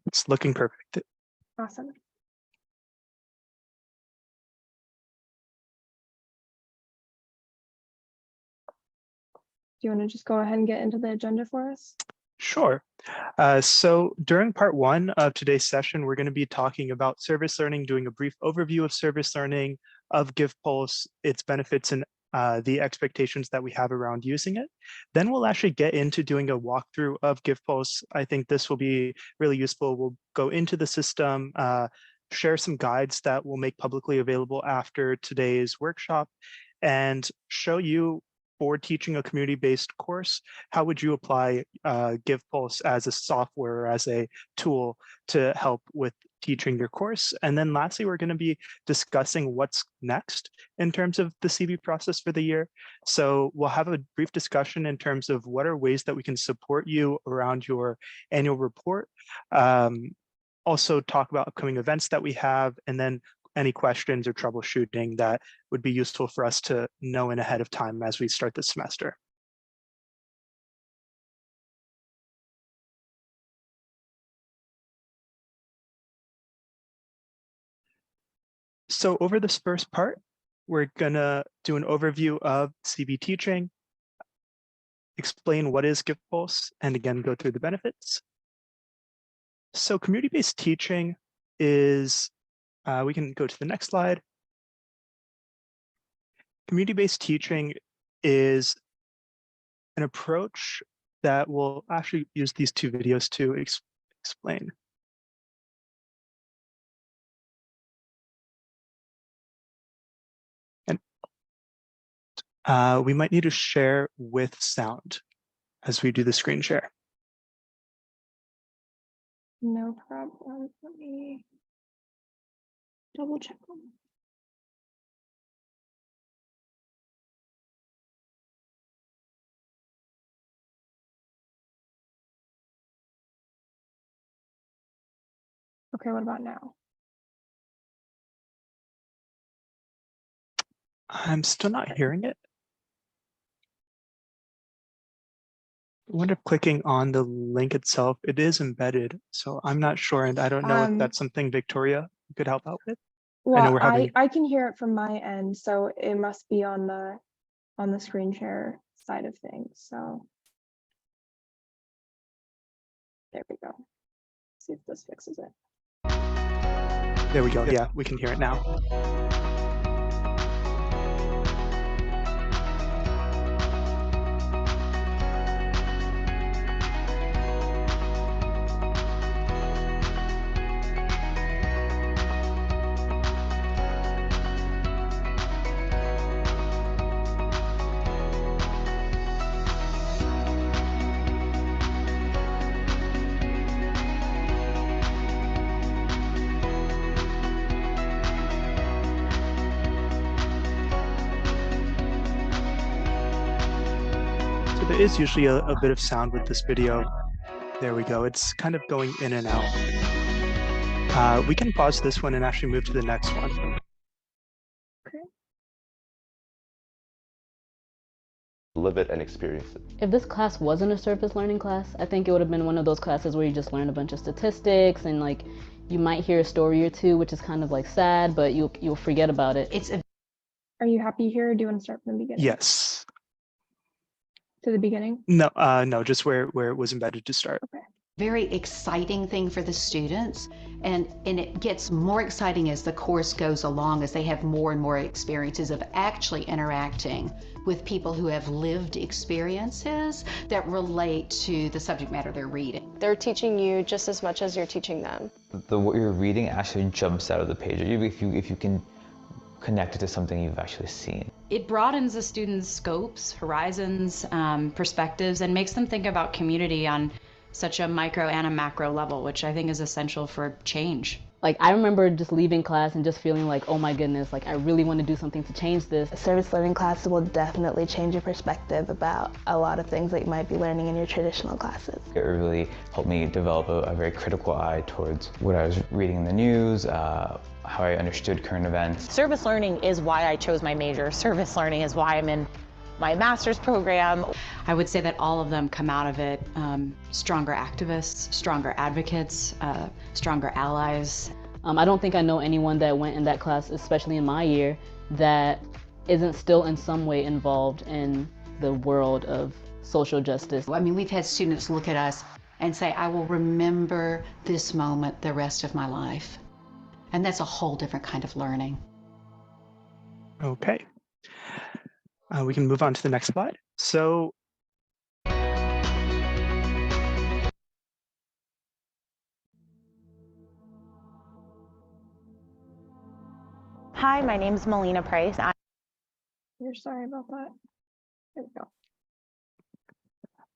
It's looking perfect. Awesome. Do you want to just go ahead and get into the agenda for us? Sure. So during part one of today's session, we're going to be talking about service learning, doing a brief overview of service learning, of GivePulse, its benefits, and the expectations that we have around using it. Then we'll actually get into doing a walkthrough of GivePulse. I think this will be really useful. We'll go into the system, share some guides that we'll make publicly available after today's workshop, and show you, for teaching a community-based course, how would you apply GivePulse as a software or as a tool to help with teaching your course? And then lastly, we're going to be discussing what's next in terms of the CV process for the year. So we'll have a brief discussion in terms of what are ways that we can support you around your annual report. Also talk about upcoming events that we have, and then any questions or troubleshooting that would be useful for us to know in ahead of time as we start the semester. So over this first part, we're gonna do an overview of CV teaching, explain what is GivePulse, and again, go through the benefits. So community-based teaching is, we can go to the next slide. Community-based teaching is an approach that we'll actually use these two videos to explain. And we might need to share with sound as we do the screen share. No problem. Let me double check them. Okay, what about now? I'm still not hearing it. I wonder if clicking on the link itself, it is embedded, so I'm not sure, and I don't know if that's something Victoria could help out with. Well, I can hear it from my end, so it must be on the screen share side of things. So there we go. See if this fixes it. There we go. Yeah, we can hear it now. There is usually a bit of sound with this video. There we go. It's kind of going in and out. We can pause this one and actually move to the next one. Okay. Live it and experience it. If this class wasn't a service learning class, I think it would have been one of those classes where you just learn a bunch of statistics and like you might hear a story or two, which is kind of like sad, but you'll forget about it. Are you happy here, or do you want to start from the beginning? Yes. To the beginning? No, no, just where it was embedded to start. Okay. Very exciting thing for the students, and it gets more exciting as the course goes along, as they have more and more experiences of actually interacting with people who have lived experiences that relate to the subject matter they're reading. They're teaching you just as much as you're teaching them. What you're reading actually jumps out of the page if you can connect it to something you've actually seen. It broadens the students' scopes, horizons, perspectives, and makes them think about community on such a micro and a macro level, which I think is essential for change. Like, I remember just leaving class and just feeling like, oh my goodness, like I really want to do something to change this. Service learning classes will definitely change your perspective about a lot of things that you might be learning in your traditional classes. It really helped me develop a very critical eye towards what I was reading in the news, how I understood current events. Service learning is why I chose my major. Service learning is why I'm in my master's program. I would say that all of them come out of it stronger activists, stronger advocates, stronger allies. I don't think I know anyone that went in that class, especially in my year, that isn't still in some way involved in the world of social justice. I mean, we've had students look at us and say, I will remember this moment the rest of my life. And that's a whole different kind of learning. Okay. We can move on to the next slide. So Hi, my name's Melina Price. We're sorry about that. There we go.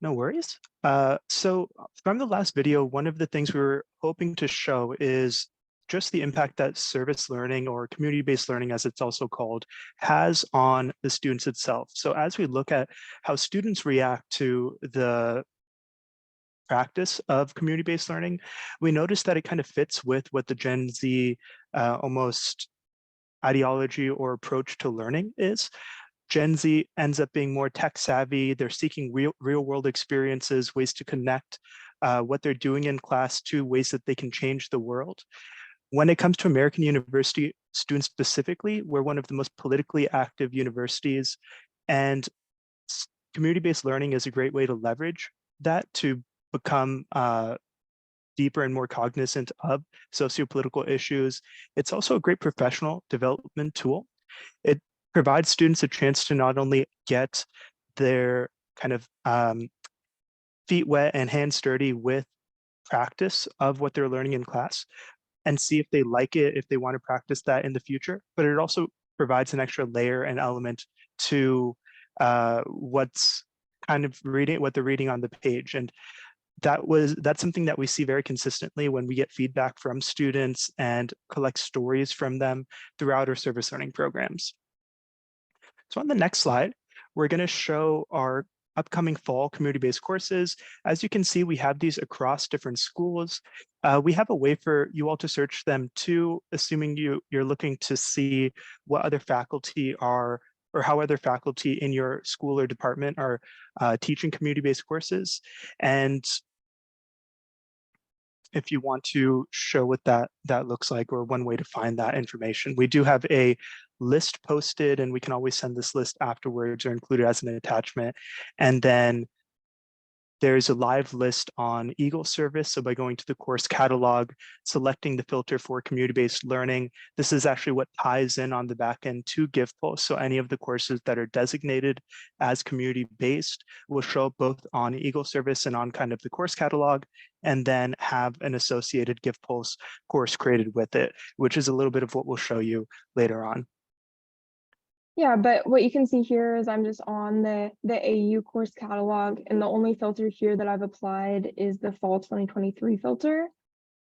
no worries. So from the last video, one of the things we were hoping to show is just the impact that service learning, or community-based learning as it's also called, has on the students itself. So as we look at how students react to the practice of community-based learning, we notice that it kind of fits with what the Gen Z almost ideology or approach to learning is. Gen Z ends up being more tech savvy. They're seeking real world experiences, ways to connect what they're doing in class to ways that they can change the world. When it comes to American university students specifically, we're one of the most politically active universities, and community-based learning is a great way to leverage that to become deeper and more cognizant of sociopolitical issues. It's also a great professional development tool. It provides students a chance to not only get their kind of feet wet and hands dirty with practice of what they're learning in class and see if they like it, if they want to practice that in the future, but it also provides an extra layer and element to what's kind of reading, what they're reading on the page. And that's something that we see very consistently when we get feedback from students and collect stories from them throughout our service learning programs. So on the next slide, we're going to show our upcoming fall community-based courses. As you can see, we have these across different schools. We have a way for you all to search them too, assuming you're looking to see what other faculty are, or how other faculty in your school or department are teaching community-based courses. And if you want to show what that looks like, or one way to find that information. We do have a list posted, and we can always send this list afterwards or include it as an attachment. And then there's a live list on Eagle Service. So by going to the course catalog, selecting the filter for community-based learning, this is actually what ties in on the back end to GivePulse. So any of the courses that are designated as community-based will show up both on Eagle Service and on kind of the course catalog, and then have an associated GivePulse course created with it, which is a little bit of what we'll show you later on. Yeah, but what you can see here is I'm just on the AU course catalog, and the only filter here that I've applied is the fall 2023 filter.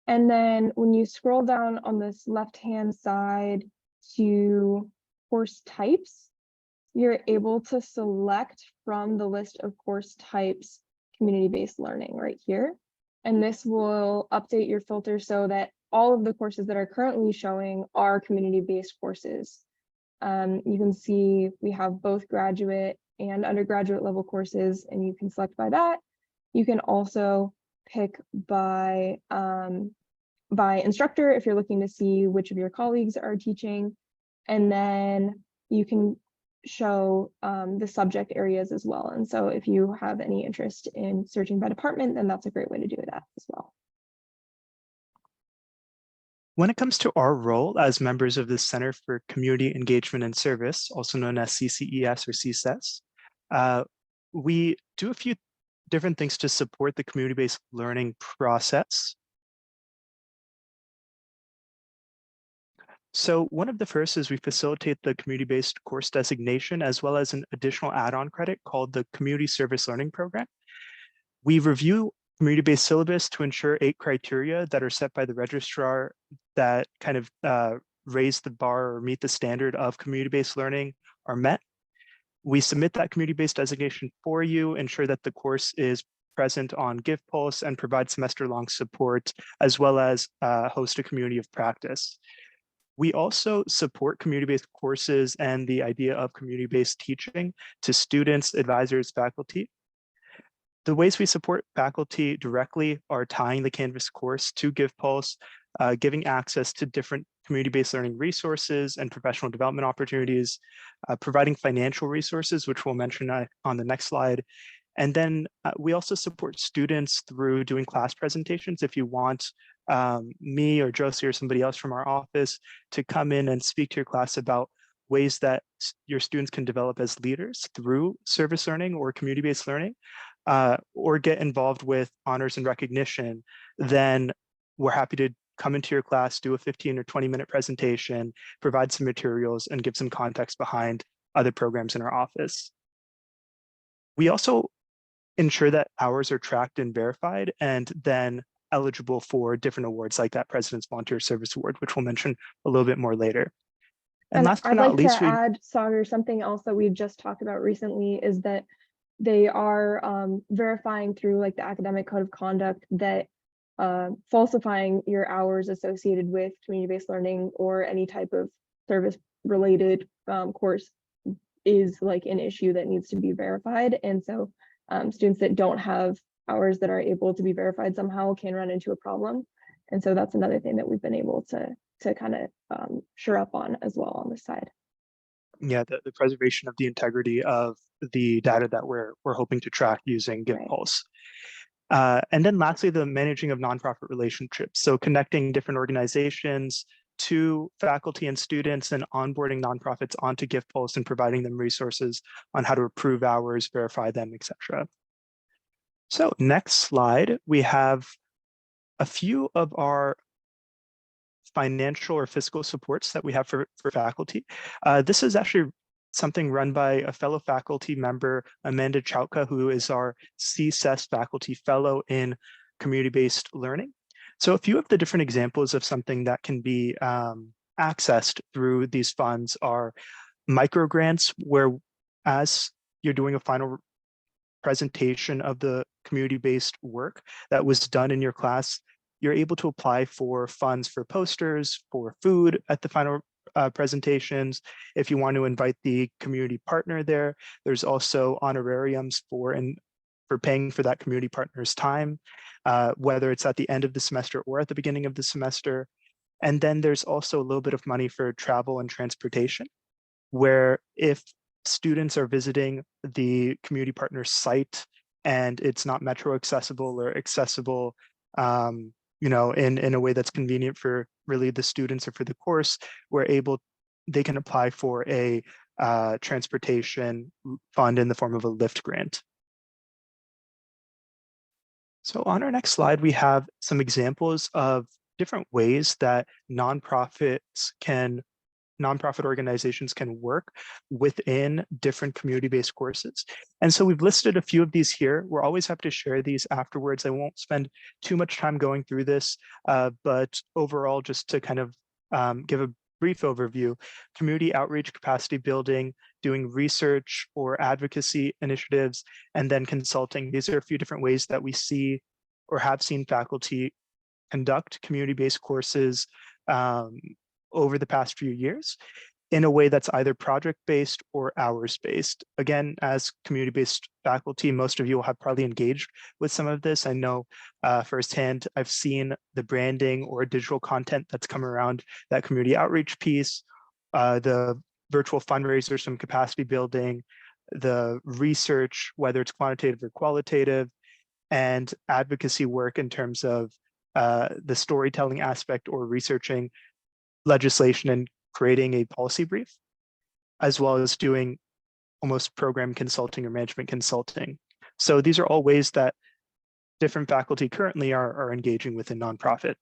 And then when you scroll down on this left-hand side to course types, you're able to select from the list of course types community-based learning right here. And this will update your filter so that all of the courses that are currently showing are community-based courses. You can see we have both graduate and undergraduate level courses, and you can select by that. You can also pick by instructor if you're looking to see which of your colleagues are teaching, and then you can show the subject areas as well. And so if you have any interest in searching by department, then that's a great way to do that as well. When it comes to our role as members of the Center for Community Engagement and Service, also known as CCES or CSES, we do a few different things to support the community-based learning process. So one of the first is we facilitate the community-based course designation, as well as an additional add-on credit called the Community Service Learning Program. We review community-based syllabus to ensure 8 criteria that are set by the registrar that kind of raise the bar or meet the standard of community-based learning are met. We submit that community-based designation for you, ensure that the course is present on GivePulse, and provide semester-long support, as well as host a community of practice. We also support community-based courses and the idea of community-based teaching to students, advisors, faculty. The ways we support faculty directly are tying the Canvas course to GivePulse, giving access to different community-based learning resources and professional development opportunities, providing financial resources, which we'll mention on the next slide. And then we also support students through doing class presentations. If you want me or Josie or somebody else from our office to come in and speak to your class about ways that your students can develop as leaders through service learning or community-based learning, or get involved with honors and recognition, then we're happy to come into your class, do a 15 or 20-minute presentation, provide some materials, and give some context behind other programs in our office. We also ensure that hours are tracked and verified and then eligible for different awards like that President's Volunteer Service Award, which we'll mention a little bit more later. And last but not least, I'd like to add, Saagar, something else that we've just talked about recently is that they are verifying through like the academic code of conduct that falsifying your hours associated with community-based learning or any type of service-related course is like an issue that needs to be verified. And so students that don't have hours that are able to be verified somehow can run into a problem. And so that's another thing that we've been able to kind of shore up on as well on this side. Yeah, the preservation of the integrity of the data that we're hoping to track using GivePulse. And then lastly, the managing of nonprofit relationships. So connecting different organizations to faculty and students and onboarding nonprofits onto GivePulse and providing them resources on how to approve hours, verify them, etc. So next slide, we have a few of our financial or fiscal supports that we have for faculty. This is actually something run by a fellow faculty member, Amanda Chauka, who is our CSES faculty fellow in community-based learning. So a few of the different examples of something that can be accessed through these funds are micro grants, where as you're doing a final presentation of the community-based work that was done in your class, you're able to apply for funds for posters, for food at the final presentations. If you want to invite the community partner there, there's also honorariums for paying for that community partner's time, whether it's at the end of the semester or at the beginning of the semester. And then there's also a little bit of money for travel and transportation, where if students are visiting the community partner site and it's not metro accessible or accessible in a way that's convenient for really the students or for the course, they can apply for a transportation fund in the form of a Lyft grant. So on our next slide, we have some examples of different ways that nonprofit organizations can work within different community-based courses. And so we've listed a few of these here. We're always happy to share these afterwards. I won't spend too much time going through this, but overall, just to kind of give a brief overview, community outreach, capacity building, doing research or advocacy initiatives, and then consulting. These are a few different ways that we see or have seen faculty conduct community-based courses over the past few years in a way that's either project-based or hours-based. Again, as community-based faculty, most of you will have probably engaged with some of this. I know firsthand, I've seen the branding or digital content that's come around that community outreach piece, the virtual fundraiser, some capacity building, the research, whether it's quantitative or qualitative, and advocacy work in terms of the storytelling aspect or researching legislation and creating a policy brief, as well as doing almost program consulting or management consulting. So these are all ways that different faculty currently are engaging within nonprofits.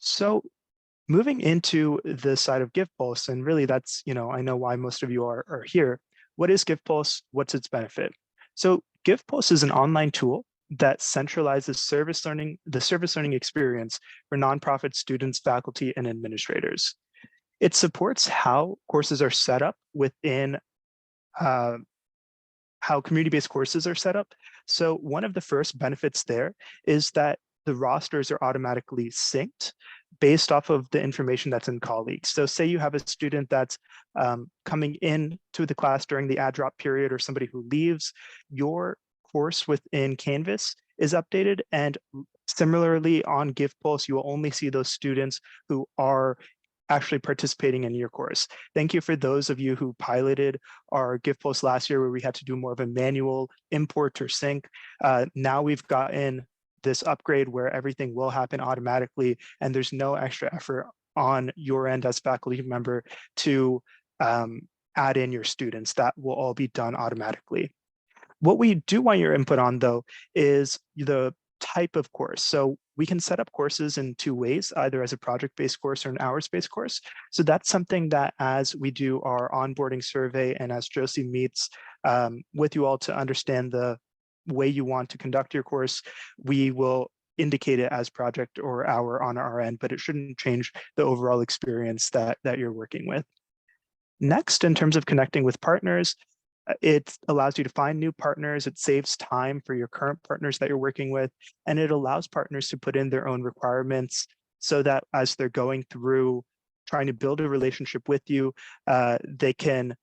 So moving into the side of GivePulse, and really that's, I know why most of you are here. What is GivePulse? What's its benefit? So GivePulse is an online tool that centralizes the service learning experience for nonprofit students, faculty, and administrators. It supports how courses are set up within how community-based courses are set up. So one of the first benefits there is that the rosters are automatically synced based off of the information that's in colleagues. So say you have a student that's coming in to the class during the add drop period, or somebody who leaves, your course within Canvas is updated. And similarly on GivePulse, you will only see those students who are actually participating in your course. Thank you for those of you who piloted our GivePulse last year, where we had to do more of a manual import or sync. Now we've gotten this upgrade where everything will happen automatically, and there's no extra effort on your end as faculty member to add in your students. That will all be done automatically. What we do want your input on, though, is the type of course. So we can set up courses in two ways, either as a project-based course or an hours-based course. So that's something that, as we do our onboarding survey and as Josie meets with you all to understand the way you want to conduct your course, we will indicate it as project or hour on our end, but it shouldn't change the overall experience that you're working with. Next, in terms of connecting with partners, it allows you to find new partners. It saves time for your current partners that you're working with, and it allows partners to put in their own requirements so that as they're going through trying to build a relationship with you, they can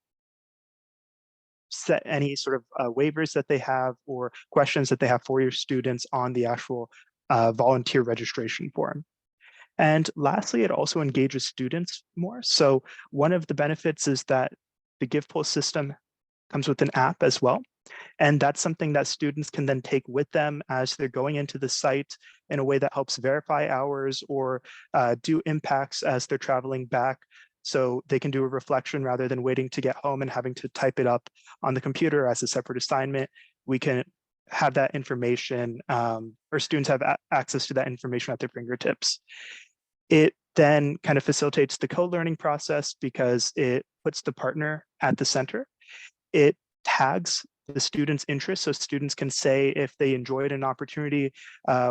set any sort of waivers that they have or questions that they have for your students on the actual volunteer registration form. And lastly, it also engages students more. So one of the benefits is that the GivePulse system comes with an app as well. And that's something that students can then take with them as they're going into the site in a way that helps verify hours or do impacts as they're traveling back. So they can do a reflection rather than waiting to get home and having to type it up on the computer as a separate assignment. We can have that information, or students have access to that information at their fingertips. It then kind of facilitates the co-learning process because it puts the partner at the center. It tags the students' interests, so students can say if they enjoyed an opportunity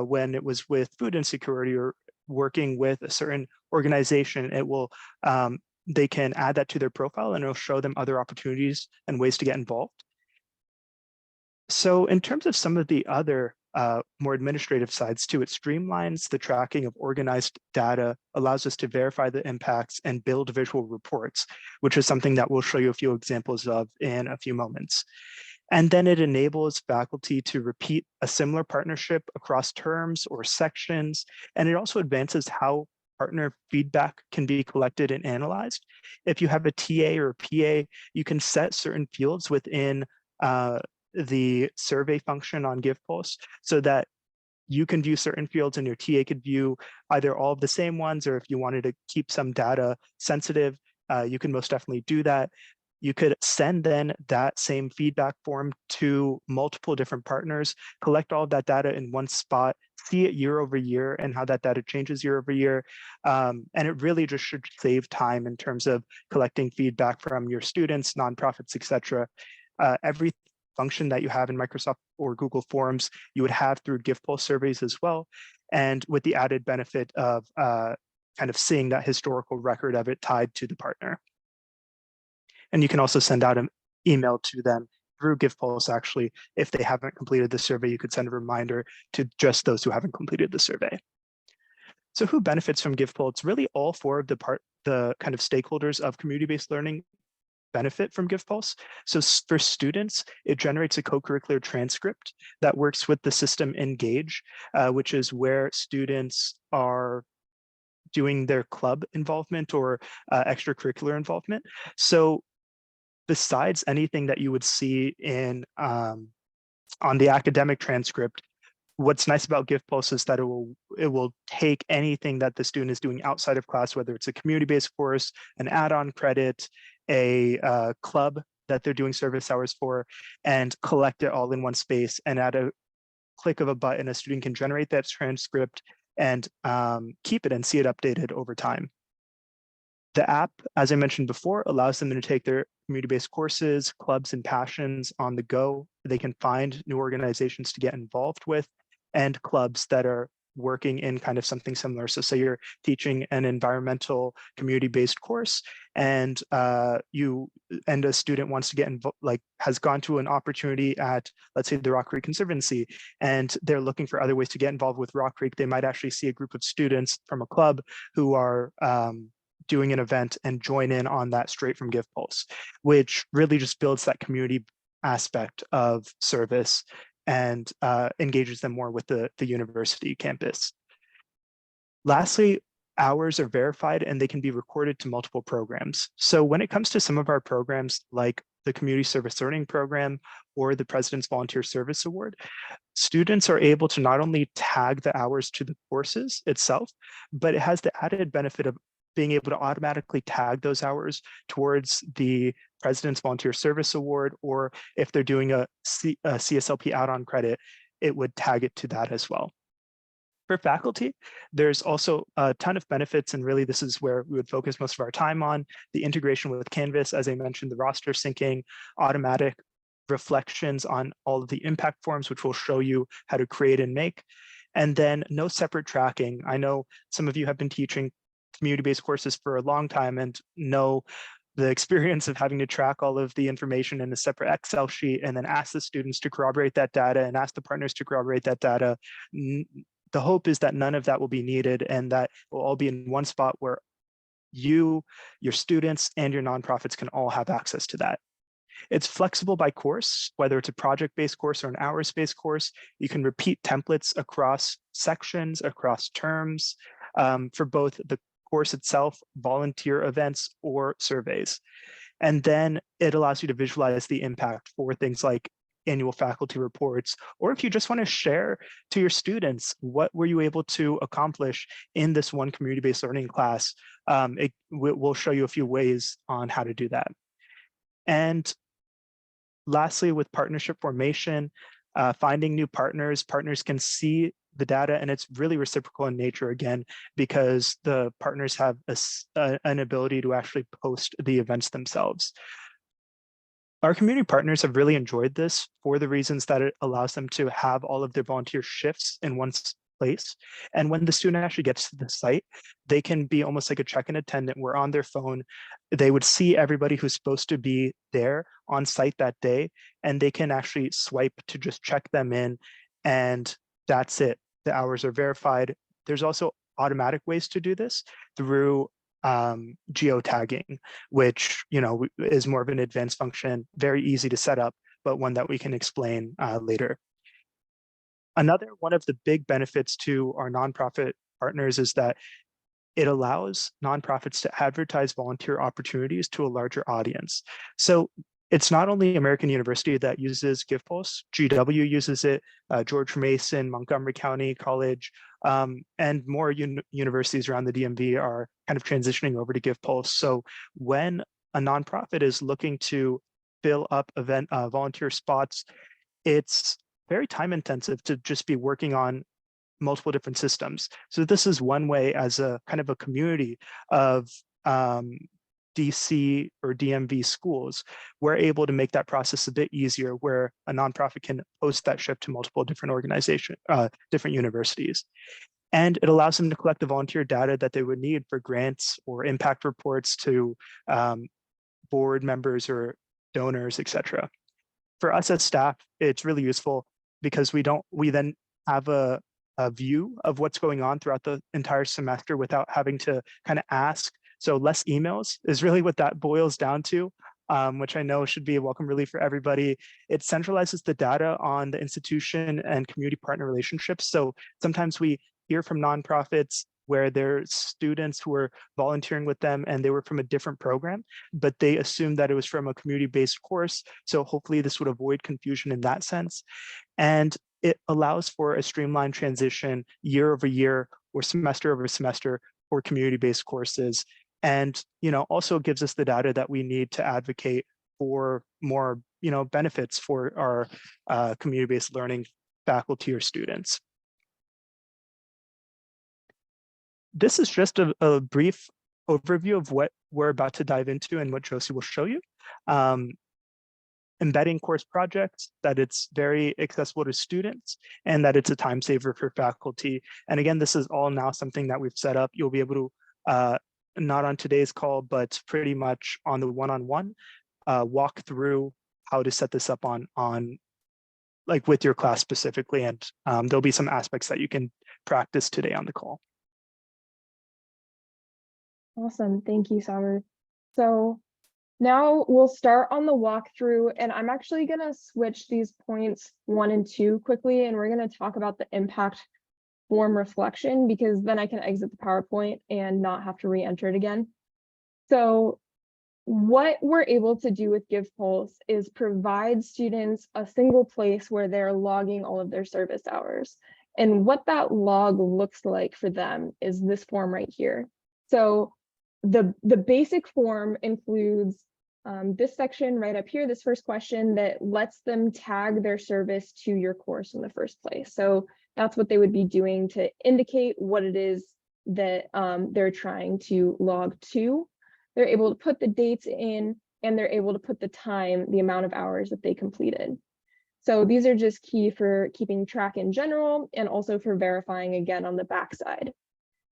when it was with food insecurity or working with a certain organization, it will they can add that to their profile and it'll show them other opportunities and ways to get involved. So in terms of some of the other more administrative sides to it, streamlines the tracking of organized data, allows us to verify the impacts and build visual reports, which is something that we'll show you a few examples of in a few moments. And then it enables faculty to repeat a similar partnership across terms or sections. And it also advances how partner feedback can be collected and analyzed. If you have a TA or a PA, you can set certain fields within the survey function on GivePulse so that you can view certain fields and your TA could view either all of the same ones, or if you wanted to keep some data sensitive, you can most definitely do that. You could send then that same feedback form to multiple different partners, collect all of that data in one spot, see it year over year and how that data changes year over year. And it really just should save time in terms of collecting feedback from your students, nonprofits, etc. Every function that you have in Microsoft or Google Forms, you would have through GivePulse surveys as well. And with the added benefit of kind of seeing that historical record of it tied to the partner. And you can also send out an email to them through GivePulse. Actually, if they haven't completed the survey, you could send a reminder to just those who haven't completed the survey. So who benefits from GivePulse? Really all four of the kind of stakeholders of community-based learning benefit from GivePulse. So for students, it generates a co-curricular transcript that works with the system Engage, which is where students are doing their club involvement or extracurricular involvement. So besides anything that you would see in on the academic transcript, what's nice about GivePulse is that it will take anything that the student is doing outside of class, whether it's a community-based course, an add-on credit, a club that they're doing service hours for, and collect it all in one space. And at a click of a button, a student can generate that transcript and keep it and see it updated over time. The app, as I mentioned before, allows them to take their community-based courses, clubs, and passions on the go. They can find new organizations to get involved with and clubs that are working in kind of something similar. So say you're teaching an environmental community-based course, and a student wants to get involved, like has gone to an opportunity at, let's say, the Rock Creek Conservancy, and they're looking for other ways to get involved with Rock Creek. They might actually see a group of students from a club who are doing an event and join in on that straight from GivePulse, which really just builds that community aspect of service and engages them more with the university campus. Lastly, hours are verified and they can be recorded to multiple programs. So when it comes to some of our programs like the Community Service Learning Program or the President's Volunteer Service Award, students are able to not only tag the hours to the courses itself, but it has the added benefit of being able to automatically tag those hours towards the President's Volunteer Service Award, or if they're doing a CSLP add-on credit, it would tag it to that as well. For faculty, there's also a ton of benefits, and really this is where we would focus most of our time on: the integration with Canvas, as I mentioned, the roster syncing, automatic reflections on all of the impact forms, which will show you how to create and make, and then no separate tracking. I know some of you have been teaching community-based courses for a long time and know the experience of having to track all of the information in a separate Excel sheet and then ask the students to corroborate that data and ask the partners to corroborate that data. The hope is that none of that will be needed and that it will all be in one spot where you, your students, and your nonprofits can all have access to that. It's flexible by course, whether it's a project-based course or an hours-based course. You can repeat templates across sections, across terms, for both the course itself, volunteer events, or surveys. And then it allows you to visualize the impact for things like annual faculty reports, or if you just want to share to your students, what were you able to accomplish in this one community-based learning class? We'll show you a few ways on how to do that. And lastly, with partnership formation, finding new partners can see the data, and it's really reciprocal in nature again, because the partners have an ability to actually post the events themselves. Our community partners have really enjoyed this for the reasons that it allows them to have all of their volunteer shifts in one place. And when the student actually gets to the site, they can be almost like a check-in attendant where on their phone, they would see everybody who's supposed to be there on site that day, and they can actually swipe to just check them in, and that's it. The hours are verified. There's also automatic ways to do this through geotagging, which is more of an advanced function, very easy to set up, but one that we can explain later. Another one of the big benefits to our nonprofit partners is that it allows nonprofits to advertise volunteer opportunities to a larger audience. So it's not only American University that uses GivePulse, GW uses it, George Mason, Montgomery County College, and more universities around the DMV are kind of transitioning over to GivePulse. So when a nonprofit is looking to fill up volunteer spots, it's very time intensive to just be working on multiple different systems. So this is one way, as a kind of a community of DC or DMV schools, we're able to make that process a bit easier, where a nonprofit can post that shift to multiple different organizations, different universities. And it allows them to collect the volunteer data that they would need for grants or impact reports to board members or donors, etc. For us as staff, it's really useful because we then have a view of what's going on throughout the entire semester without having to kind of ask. So less emails is really what that boils down to, which I know should be a welcome relief for everybody. It centralizes the data on the institution and community partner relationships. So sometimes we hear from nonprofits where there's students who are volunteering with them and they were from a different program, but they assumed that it was from a community-based course. So hopefully this would avoid confusion in that sense. And it allows for a streamlined transition year over year or semester over semester for community-based courses. And also gives us the data that we need to advocate for more benefits for our community-based learning faculty or students. This is just a brief overview of what we're about to dive into and what Josie will show you. embedding course projects, that it's very accessible to students, and that it's a time saver for faculty. And again, this is all now something that we've set up. You'll be able to, not on today's call, but pretty much on the one-on-one, walk through how to set this up on like with your class specifically. And there'll be some aspects that you can practice today on the call. Awesome, thank you, Saagar. So now we'll start on the walkthrough, and I'm actually gonna switch these points 1 and 2 quickly, and we're gonna talk about the impact form reflection, because then I can exit the PowerPoint and not have to re-enter it again. So what we're able to do with GivePulse is provide students a single place where they're logging all of their service hours. And what that log looks like for them is this form right here. So the basic form includes this section right up here, this first question that lets them tag their service to your course in the first place. So that's what they would be doing to indicate what it is that they're trying to log to. They're able to put the dates in, and they're able to put the time, the amount of hours that they completed. So these are just key for keeping track in general, and also for verifying again on the backside.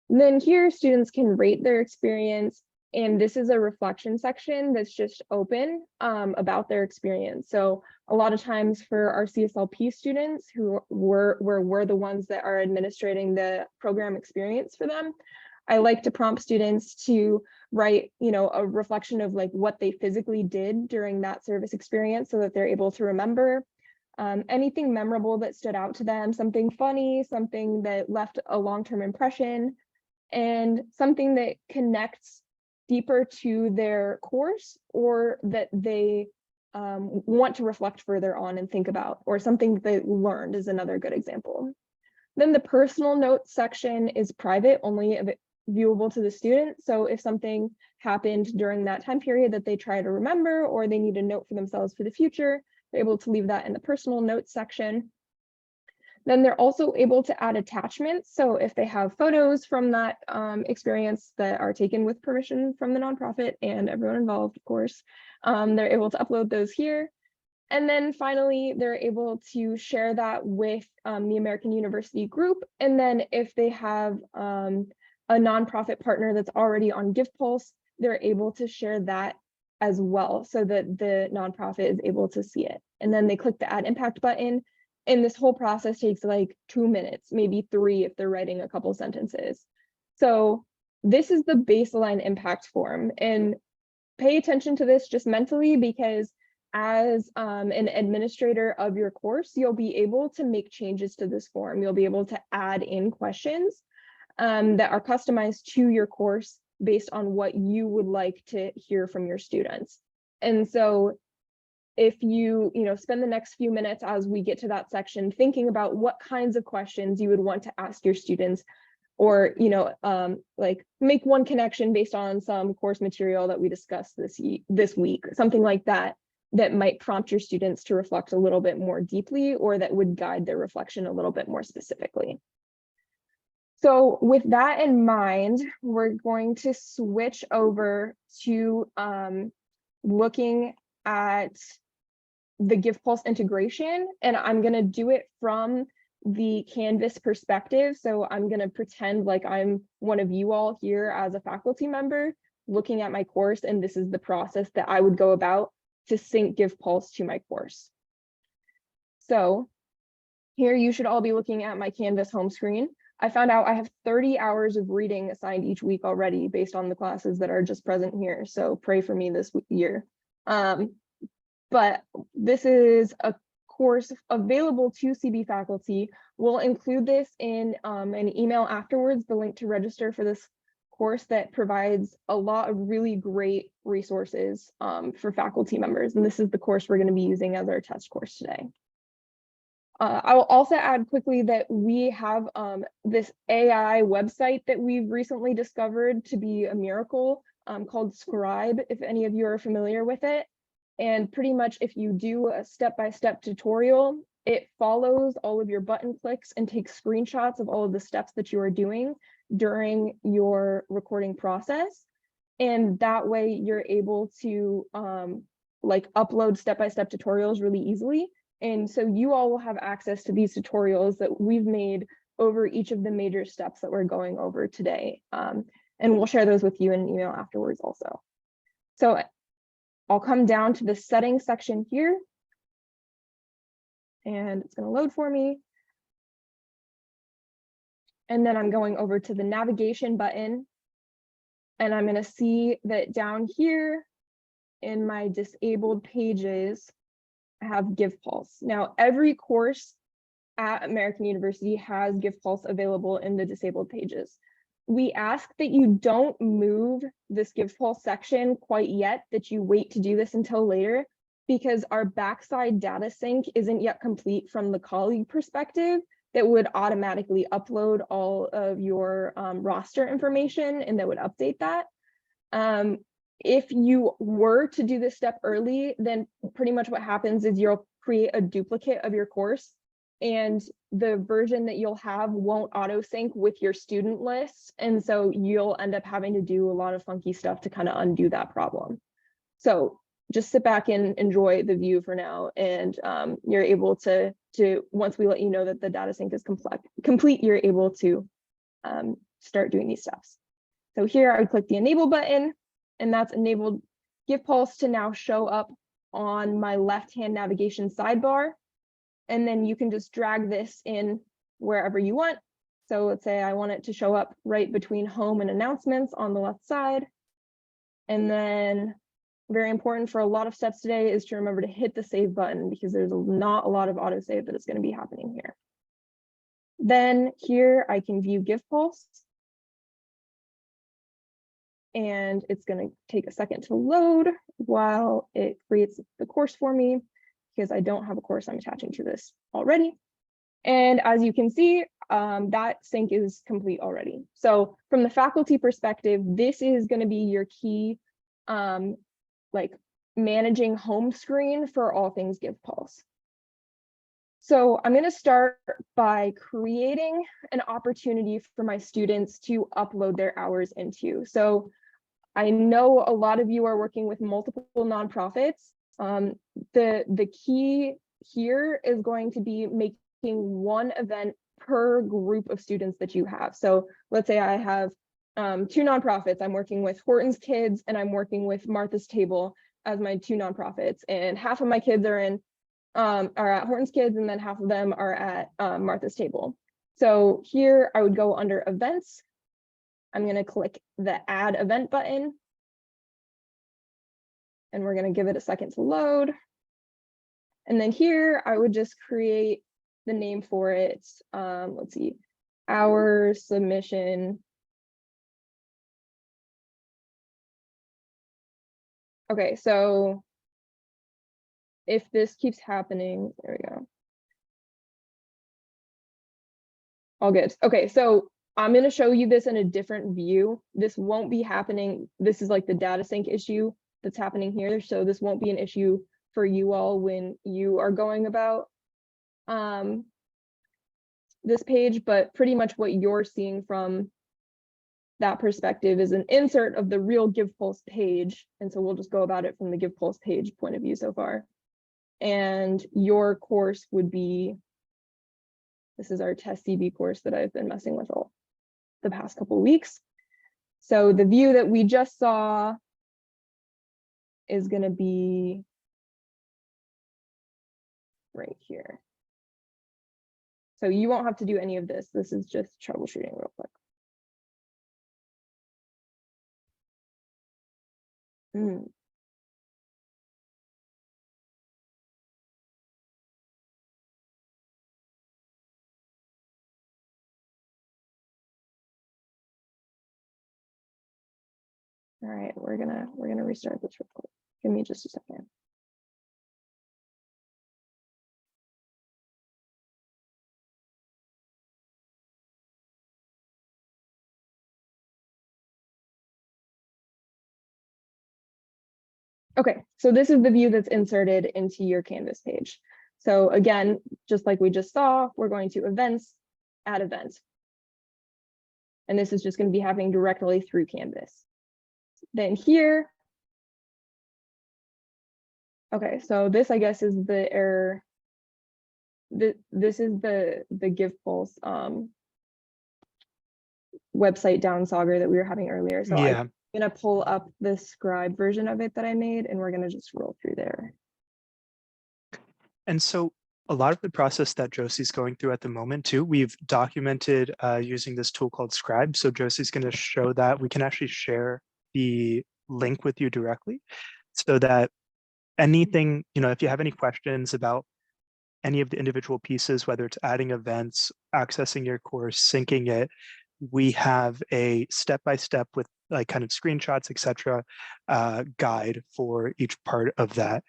And then here, students can rate their experience, and this is a reflection section that's just open about their experience. So a lot of times for our CSLP students who we're the ones that are administrating the program experience for them, I like to prompt students to write, a reflection of like what they physically did during that service experience, so that they're able to remember anything memorable that stood out to them, something funny, something that left a long-term impression, and something that connects deeper to their course, or that they want to reflect further on and think about, or something they learned is another good example. Then the personal notes section is private, only viewable to the student. So if something happened during that time period that they try to remember, or they need a note for themselves for the future, they're able to leave that in the personal notes section. Then they're also able to add attachments. So if they have photos from that experience that are taken with permission from the nonprofit and everyone involved, of course, they're able to upload those here. And then finally, they're able to share that with the American University group. And then if they have a nonprofit partner that's already on GivePulse, they're able to share that as well, so that the nonprofit is able to see it. And then they click the Add Impact button. And this whole process takes like 2 minutes, maybe 3 if they're writing a couple sentences. So this is the baseline impact form, and pay attention to this just mentally, because as an administrator of your course, you'll be able to make changes to this form. You'll be able to add in questions that are customized to your course based on what you would like to hear from your students. And so if you spend the next few minutes as we get to that section thinking about what kinds of questions you would want to ask your students, or like make one connection based on some course material that we discussed this week, something like that, that might prompt your students to reflect a little bit more deeply, or that would guide their reflection a little bit more specifically. So with that in mind, we're going to switch over to looking at the GivePulse integration, and I'm going to do it from the Canvas perspective. So I'm going to pretend like I'm one of you all here as a faculty member looking at my course, and this is the process that I would go about to sync GivePulse to my course. So here you should all be looking at my Canvas home screen. I found out I have 30 hours of reading assigned each week already based on the classes that are just present here. So pray for me this year. But this is a course available to CB faculty. We'll include this in an email afterwards, the link to register for this course, that provides a lot of really great resources for faculty members. And this is the course we're going to be using as our test course today. I will also add quickly that we have this AI website that we've recently discovered to be a miracle called Scribe, if any of you are familiar with it. And pretty much if you do a step-by-step tutorial, it follows all of your button clicks and takes screenshots of all of the steps that you are doing during your recording process. And that way you're able to like upload step-by-step tutorials really easily. And so you all will have access to these tutorials that we've made over each of the major steps that we're going over today. And we'll share those with you in an email afterwards also. So I'll come down to the settings section here. And it's going to load for me. And then I'm going over to the navigation button. And I'm going to see that down here in my disabled pages, I have GivePulse. Now, every course at American University has GivePulse available in the disabled pages. We ask that you don't move this GivePulse section quite yet, that you wait to do this until later, because our backside data sync isn't yet complete from the colleague perspective that would automatically upload all of your roster information and that would update that. If you were to do this step early, then pretty much what happens is you'll create a duplicate of your course, and the version that you'll have won't auto sync with your student list. And so you'll end up having to do a lot of funky stuff to kind of undo that problem. So just sit back and enjoy the view for now. And you're able to, once we let you know that the data sync is complete, you're able to start doing these steps. So here I would click the enable button, and that's enabled GivePulse to now show up on my left-hand navigation sidebar. And then you can just drag this in wherever you want. So let's say I want it to show up right between home and announcements on the left side. And then very important for a lot of steps today is to remember to hit the save button, because there's not a lot of autosave that is going to be happening here. Then here I can view GivePulse. And it's going to take a second to load while it creates the course for me, because I don't have a course I'm attaching to this already. And as you can see, that sync is complete already. So from the faculty perspective, this is going to be your key like managing home screen for all things GivePulse. So I'm going to start by creating an opportunity for my students to upload their hours into. So I know a lot of you are working with multiple nonprofits. The key here is going to be making one event per group of students that you have. So let's say I have 2 nonprofits. I'm working with Horton's Kids and I'm working with Martha's Table as my 2 nonprofits, and half of my kids are at Horton's Kids, and then half of them are at Martha's Table. So here I would go under events. I'm going to click the add event button, and we're going to give it a second to load. And then here I would just create the name for it. Let's see, our submission. Okay, so if this keeps happening, there we go. All good. Okay, so I'm going to show you this in a different view. This won't be happening. This is like the data sync issue that's happening here. So this won't be an issue for you all when you are going about this page, but pretty much what you're seeing from that perspective is an insert of the real GivePulse page. And so we'll just go about it from the GivePulse page point of view so far. And your course would be, this is our test CB course that I've been messing with all the past couple of weeks. So the view that we just saw is going to be right here. So you won't have to do any of this. This is just troubleshooting real quick. All right, we're gonna restart this real quick. Give me just a second. Okay, so this is the view that's inserted into your Canvas page. So again, just like we just saw, we're going to events, add event. And this is just going to be happening directly through Canvas. Then here, Okay, so this, I guess, is the error. This is the GivePulse website down Saagar that we were having earlier. So Yeah. I'm gonna pull up the Scribe version of it that I made, and we're gonna just roll through there. And so a lot of the process that Josie's going through at the moment too, we've documented using this tool called Scribe. So Josie's going to show that. We can actually share the link with you directly so that anything, if you have any questions about any of the individual pieces, whether it's adding events, accessing your course, syncing it, we have a step-by-step with like kind of screenshots, etc., guide for each part of that.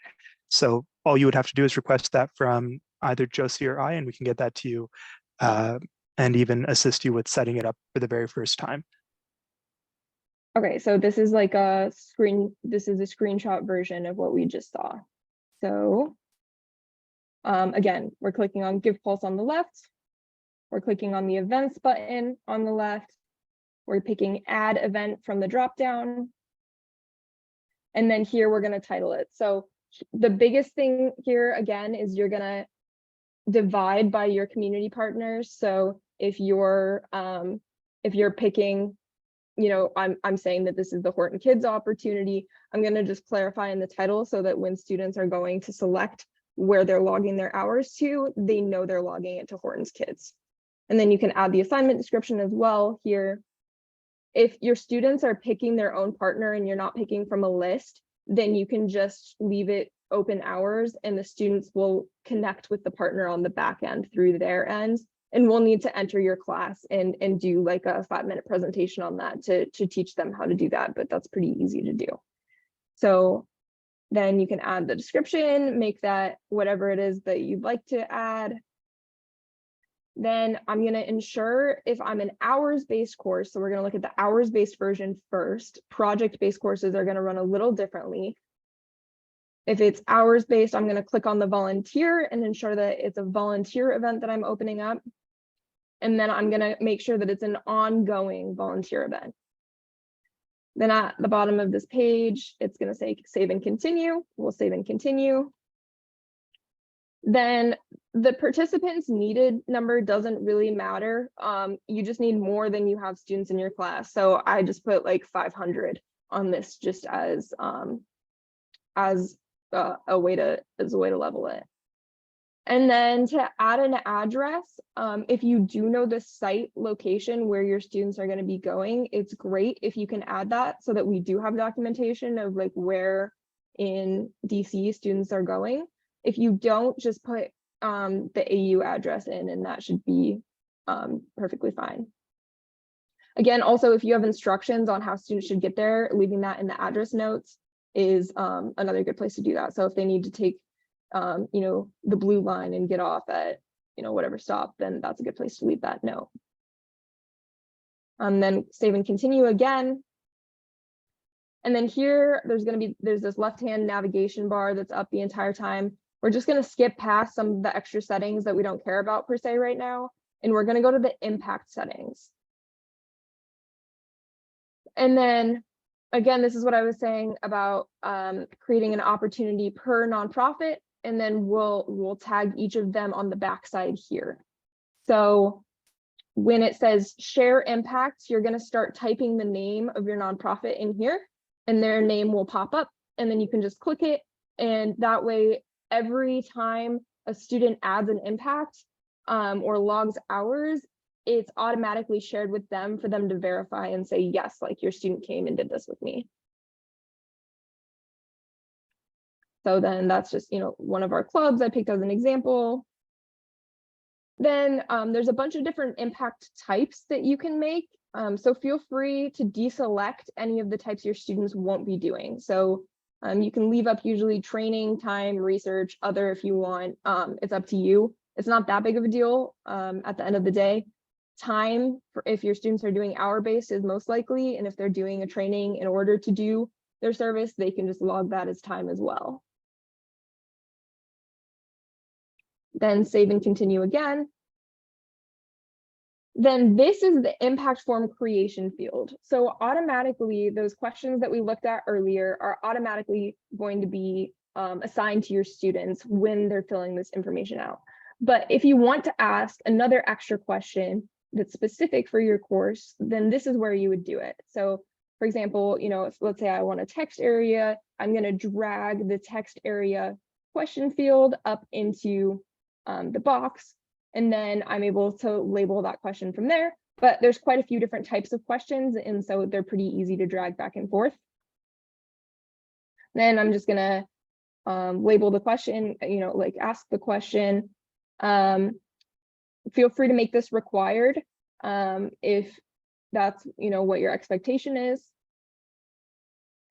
So all you would have to do is request that from either Josie or I, and we can get that to you and even assist you with setting it up for the very first time. Okay, so this is like this is a screenshot version of what we just saw. So again, we're clicking on GivePulse on the left. We're clicking on the events button on the left. We're picking add event from the dropdown. And then here we're going to title it. So the biggest thing here again is you're going to divide by your community partners. So if you're picking, I'm saying that this is the Horton Kids opportunity, I'm going to just clarify in the title so that when students are going to select where they're logging their hours to, they know they're logging it to Horton's Kids. And then you can add the assignment description as well here. If your students are picking their own partner and you're not picking from a list, then you can just leave it open hours and the students will connect with the partner on the back end through their end. And we'll need to enter your class and do like a 5-minute presentation on that to teach them how to do that, but that's pretty easy to do. So then you can add the description, make that whatever it is that you'd like to add. Then I'm going to ensure if I'm an hours-based course, so we're going to look at the hours-based version first. Project-based courses are going to run a little differently. If it's hours-based, I'm going to click on the volunteer and ensure that it's a volunteer event that I'm opening up. And then I'm going to make sure that it's an ongoing volunteer event. Then at the bottom of this page, it's going to say save and continue. We'll save and continue. Then the participants needed number doesn't really matter. You just need more than you have students in your class. So I just put like 500 on this just as a way to level it. And then to add an address, if you do know the site location where your students are going to be going, it's great if you can add that so that we do have documentation of like where in DC students are going. If you don't, just put the AU address in and that should be perfectly fine. Again, also, if you have instructions on how students should get there, leaving that in the address notes is another good place to do that. So if they need to take the blue line and get off at whatever stop, then that's a good place to leave that note. Then save and continue again. And then here there's this left-hand navigation bar that's up the entire time. We're just going to skip past some of the extra settings that we don't care about per se right now, and we're going to go to the impact settings. And then again, this is what I was saying about creating an opportunity per nonprofit, and then we'll tag each of them on the backside here. So when it says share impact, you're going to start typing the name of your nonprofit in here, and their name will pop up, and then you can just click it, and that way every time a student adds an impact or logs hours, it's automatically shared with them for them to verify and say, yes, like your student came and did this with me. So then that's just, one of our clubs I picked as an example. Then there's a bunch of different impact types that you can make. So feel free to deselect any of the types your students won't be doing. So you can leave up usually training, time, research, other if you want. It's up to you. It's not that big of a deal at the end of the day. Time, if your students are doing hour-based, is most likely, and if they're doing a training in order to do their service, they can just log that as time as well. Then save and continue again. Then this is the impact form creation field. So automatically, those questions that we looked at earlier are automatically going to be assigned to your students when they're filling this information out. But if you want to ask another extra question that's specific for your course, then this is where you would do it. So for example, if let's say I want a text area, I'm going to drag the text area question field up into the box, and then I'm able to label that question from there. But there's quite a few different types of questions, and so they're pretty easy to drag back and forth. Then I'm just going to label the question, like ask the question. Feel free to make this required if that's what your expectation is.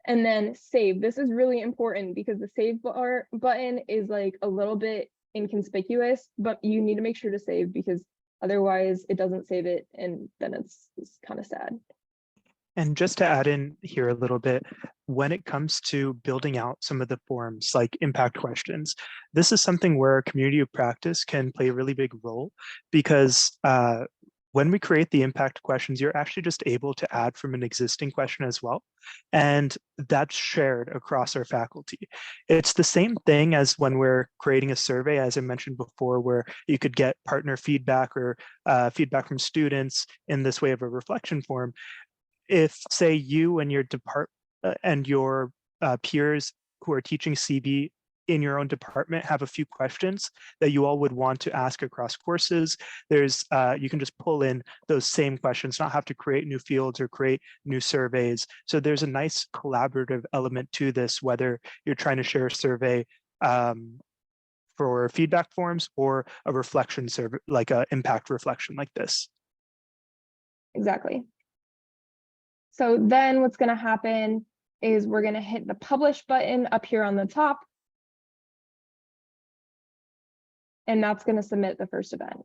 And then save. This is really important because the save button is like a little bit inconspicuous, but you need to make sure to save because otherwise it doesn't save it, and then it's kind of sad. And just to add in here a little bit, when it comes to building out some of the forms like impact questions, this is something where community of practice can play a really big role, because when we create the impact questions, you're actually just able to add from an existing question as well. And that's shared across our faculty. It's the same thing as when we're creating a survey, as I mentioned before, where you could get partner feedback or feedback from students in this way of a reflection form. If, say, you and your peers who are teaching CB in your own department have a few questions that you all would want to ask across courses, there's you can just pull in those same questions, not have to create new fields or create new surveys. So there's a nice collaborative element to this, whether you're trying to share a survey for feedback forms or a reflection survey, like an impact reflection like this. Exactly. So then what's going to happen is we're going to hit the publish button up here on the top. And that's going to submit the first event.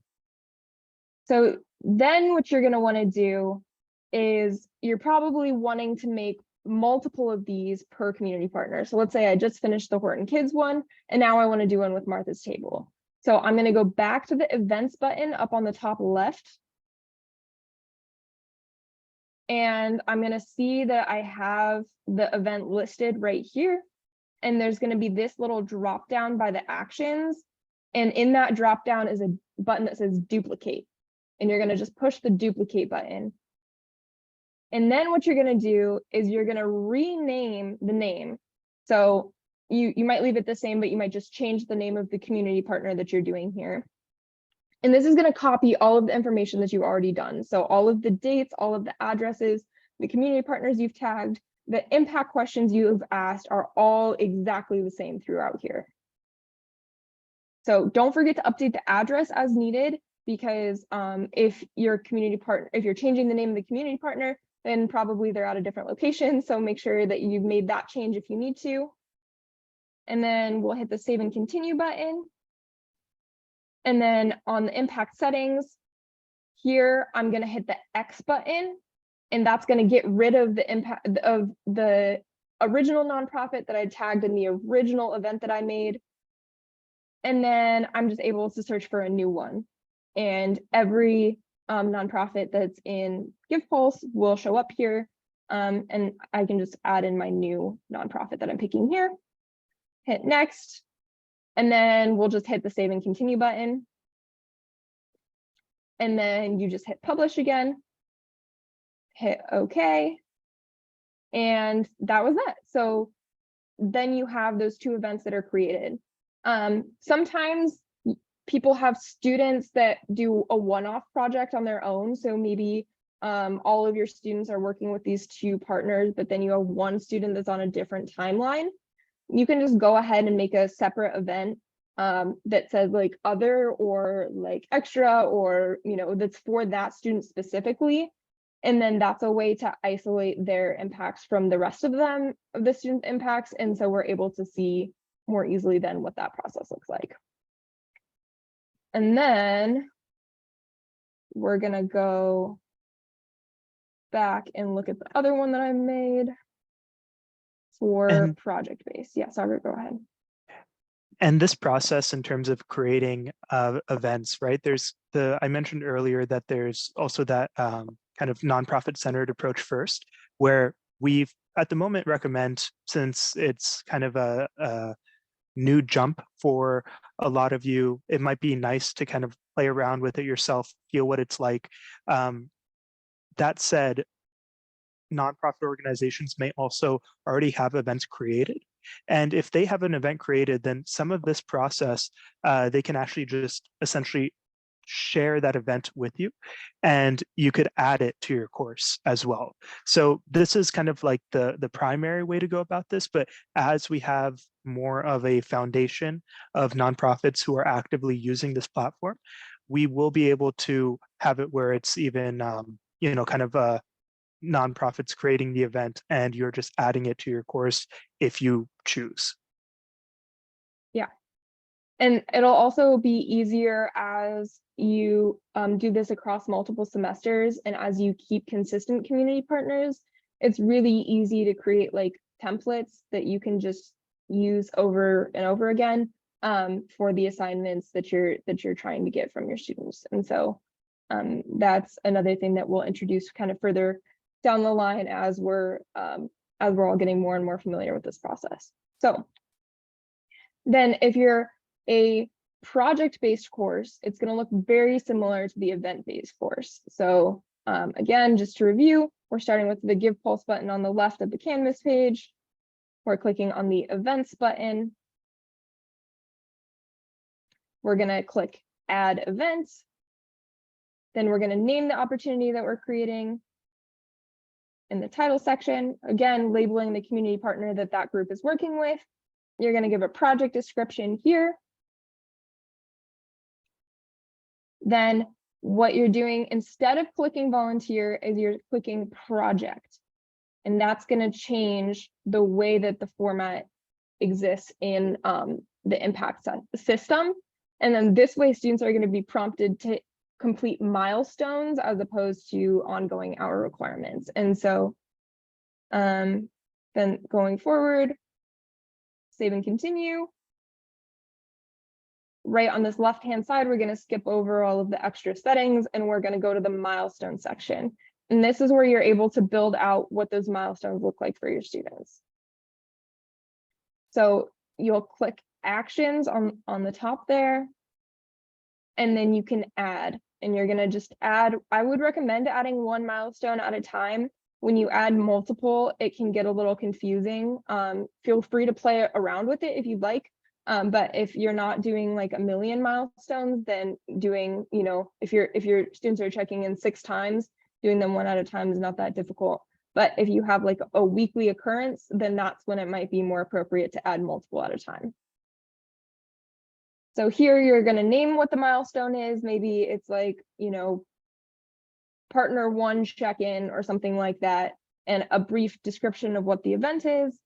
So then what you're going to want to do is you're probably wanting to make multiple of these per community partner. So let's say I just finished the Horton Kids one, and now I want to do one with Martha's Table. So I'm going to go back to the events button up on the top left. And I'm going to see that I have the event listed right here. And there's going to be this little drop down by the actions. And in that drop down is a button that says duplicate. And you're going to just push the duplicate button. And then what you're going to do is you're going to rename the name. So you might leave it the same, but you might just change the name of the community partner that you're doing here. And this is going to copy all of the information that you've already done. So all of the dates, all of the addresses, the community partners you've tagged, the impact questions you have asked are all exactly the same throughout here. So don't forget to update the address as needed, because if your community partner, if you're changing the name of the community partner, then probably they're at a different location. So make sure that you've made that change if you need to. And then we'll hit the save and continue button. And then on the impact settings here, I'm going to hit the X button, and that's going to get rid of the impact of the original nonprofit that I tagged in the original event that I made. And then I'm just able to search for a new one, and every nonprofit that's in GivePulse will show up here. And I can just add in my new nonprofit that I'm picking here, hit next. And then we'll just hit the save and continue button. And then you just hit publish again, hit OK. And that was it. So then you have those two events that are created. Sometimes people have students that do a one-off project on their own. So maybe all of your students are working with these two partners, but then you have one student that's on a different timeline. You can just go ahead and make a separate event that says like other or like extra, or that's for that student specifically. And then that's a way to isolate their impacts from the rest of them, of the student impacts. And so we're able to see more easily then what that process looks like. And then we're gonna go back and look at the other one that I made for project-based. Yeah, Saagar, go ahead. And this process in terms of creating events, right? I mentioned earlier that there's also that kind of nonprofit centered approach first, where we've at the moment recommend, since it's kind of new jump for a lot of you. It might be nice to kind of play around with it yourself, feel what it's like. That said, nonprofit organizations may also already have events created. And if they have an event created, then some of this process, they can actually just essentially share that event with you, and you could add it to your course as well. So this is kind of like the primary way to go about this, but as we have more of a foundation of nonprofits who are actively using this platform, we will be able to have it where it's even, kind of nonprofits creating the event and you're just adding it to your course if you choose. Yeah. And it'll also be easier as you do this across multiple semesters, and as you keep consistent community partners, it's really easy to create like templates that you can just use over and over again for the assignments that you're trying to get from your students. And so that's another thing that we'll introduce kind of further down the line as we're all getting more and more familiar with this process. So then if you're a project-based course, it's going to look very similar to the event-based course. So again, just to review, we're starting with the GivePulse button on the left of the Canvas page. We're clicking on the events button. We're going to click add events. Then we're going to name the opportunity that we're creating in the title section, again, labeling the community partner that that group is working with. You're going to give a project description here. Then what you're doing, instead of clicking volunteer, is you're clicking project. And that's going to change the way that the format exists in the impact system. And then this way, students are going to be prompted to complete milestones as opposed to ongoing hour requirements. And so then going forward, save and continue. Right on this left-hand side, we're going to skip over all of the extra settings and we're going to go to the milestone section. And this is where you're able to build out what those milestones look like for your students. So you'll click actions on the top there, and then you can add, and you're going to just add. I would recommend adding one milestone at a time. When you add multiple, it can get a little confusing. Feel free to play around with it if you'd like. But if you're not doing like a million milestones, then doing, if your students are checking in 6 times, doing them one at a time is not that difficult. But if you have like a weekly occurrence, then that's when it might be more appropriate to add multiple at a time. So here you're going to name what the milestone is. Maybe it's like, partner 1 check-in or something like that, and a brief description of what the event is.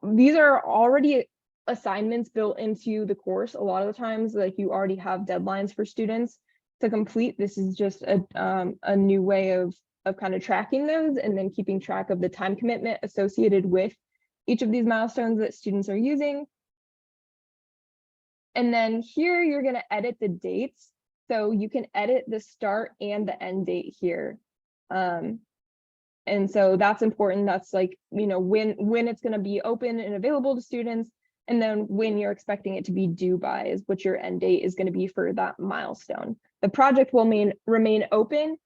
These are already assignments built into the course. A lot of the times, like, you already have deadlines for students to complete. This is just a new way of kind of tracking those and then keeping track of the time commitment associated with each of these milestones that students are using. And then here you're going to edit the dates. So you can edit the start and the end date here. And so that's important. That's like, when it's going to be open and available to students. And then when you're expecting it to be due by is what your end date is going to be for that milestone. The project will remain open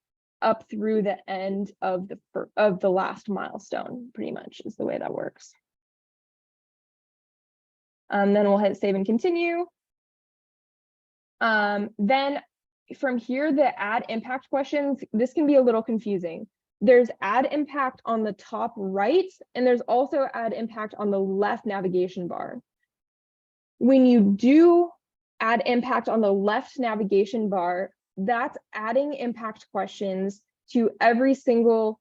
up through the end of the last milestone, pretty much is the way that works. Then we'll hit save and continue. Then from here, the add impact questions, this can be a little confusing. There's add impact on the top right, and there's also add impact on the left navigation bar. When you do add impact on the left navigation bar, that's adding impact questions to every single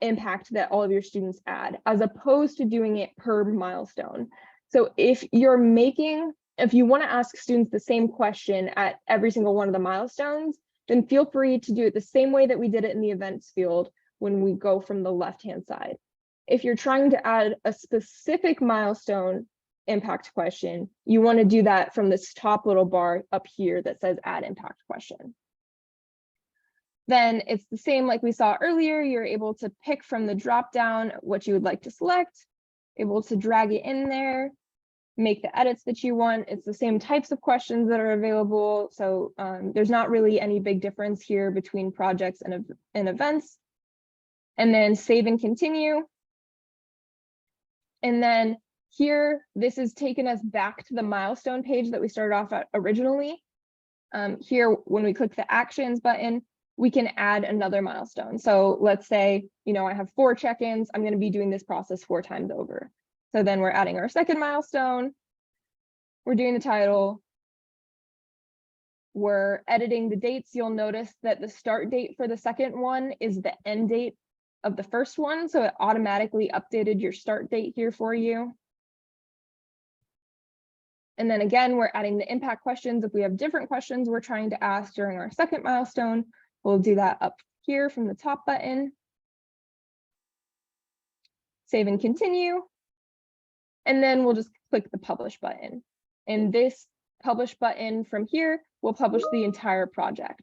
impact that all of your students add, as opposed to doing it per milestone. So if you want to ask students the same question at every single one of the milestones, then feel free to do it the same way that we did it in the events field when we go from the left-hand side. If you're trying to add a specific milestone impact question, you want to do that from this top little bar up here that says add impact question. Then it's the same like we saw earlier. You're able to pick from the drop down what you would like to select, able to drag it in there. make the edits that you want. It's the same types of questions that are available. So there's not really any big difference here between projects and events. And then save and continue. And then here, this is taken us back to the milestone page that we started off at originally. Here, when we click the actions button, we can add another milestone. So let's say, I have 4 check-ins. I'm going to be doing this process 4 times over. So then we're adding our second milestone. We're doing the title. We're editing the dates. You'll notice that the start date for the second one is the end date of the first one. So it automatically updated your start date here for you. And then again, we're adding the impact questions. If we have different questions we're trying to ask during our second milestone, we'll do that up here from the top button. Save and continue. And then we'll just click the publish button. And this publish button from here will publish the entire project.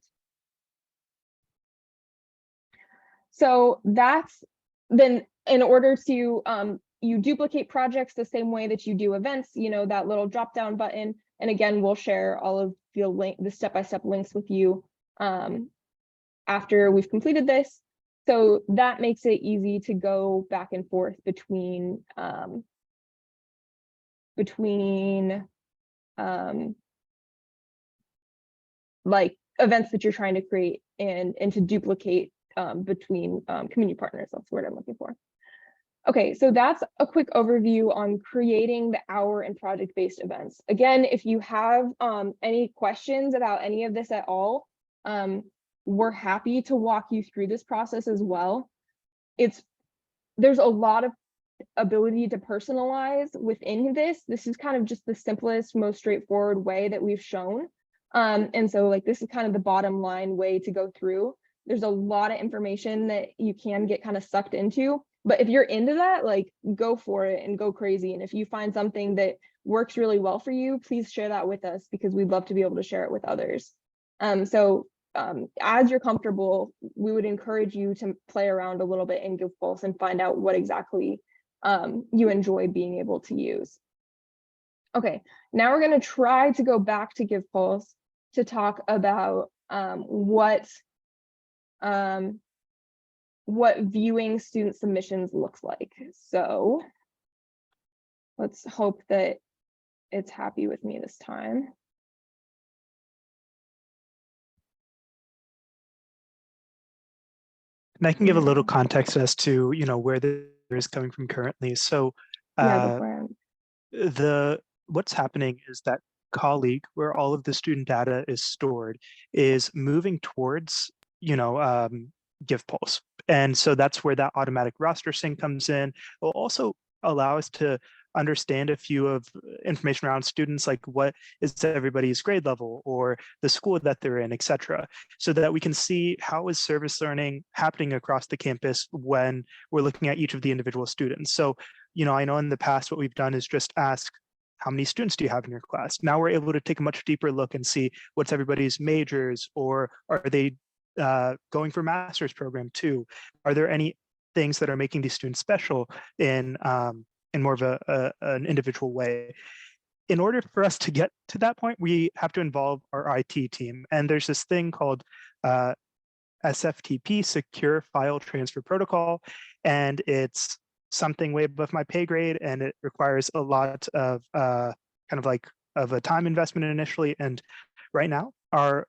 So that's then in order to you duplicate projects the same way that you do events, that little drop down button. And again, we'll share all of the step-by-step links with you after we've completed this. So that makes it easy to go back and forth between like events that you're trying to create and to duplicate between community partners. That's the word I'm looking for. Okay, so that's a quick overview on creating the hour and project-based events. Again, if you have any questions about any of this at all, we're happy to walk you through this process as well. There's a lot of ability to personalize within this. This is kind of just the simplest, most straightforward way that we've shown. And so this is kind of the bottom line way to go through. There's a lot of information that you can get kind of sucked into. But if you're into that, go for it and go crazy. And if you find something that works really well for you, please share that with us because we'd love to be able to share it with others. As you're comfortable, we would encourage you to play around a little bit in GivePulse and find out what exactly you enjoy being able to use. Okay, now we're going to try to go back to GivePulse to talk about what viewing student submissions looks like. So let's hope that it's happy with me this time. And I can give a little context as to, where this is coming from currently. So what's happening is that colleague where all of the student data is stored is moving towards, GivePulse. And so that's where that automatic roster sync comes in. It will also allow us to understand a few of information around students, like what is everybody's grade level or the school that they're in, etc., so that we can see how is service learning happening across the campus when we're looking at each of the individual students. So, I know in the past what we've done is just ask, how many students do you have in your class? Now we're able to take a much deeper look and see what's everybody's majors, or are they going for master's program too? Are there any things that are making these students special in more of an individual way? In order for us to get to that point, we have to involve our IT team. And there's this thing called SFTP, Secure File Transfer Protocol. And it's something way above my pay grade, and it requires a lot of of a time investment initially. And right now, our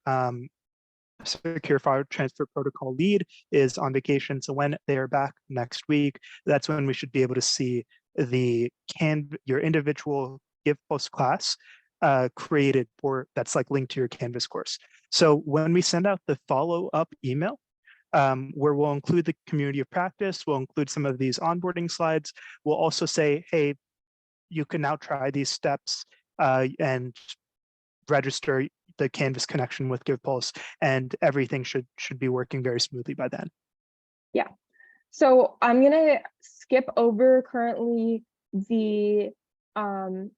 Secure File Transfer Protocol lead is on vacation. So when they are back next week, that's when we should be able to see your individual GivePost class created that's linked to your Canvas course. So when we send out the follow-up email, where we'll include the community of practice, we'll include some of these onboarding slides. We'll also say, hey, you can now try these steps and register the Canvas connection with GivePulse, and everything should be working very smoothly by then. Yeah. So I'm going to skip over currently the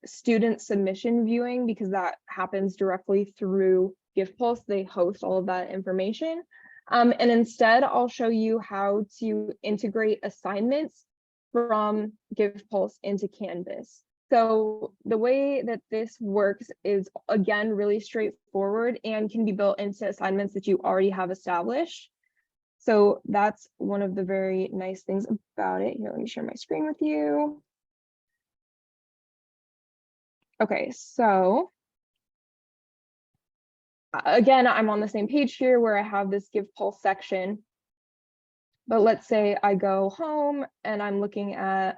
student submission viewing because that happens directly through GivePulse. They host all of that information. And instead, I'll show you how to integrate assignments from GivePulse into Canvas. So the way that this works is, again, really straightforward and can be built into assignments that you already have established. So that's one of the very nice things about it. Here, let me share my screen with you. Okay, so again, I'm on the same page here where I have this GivePulse section. But let's say I go home and I'm looking at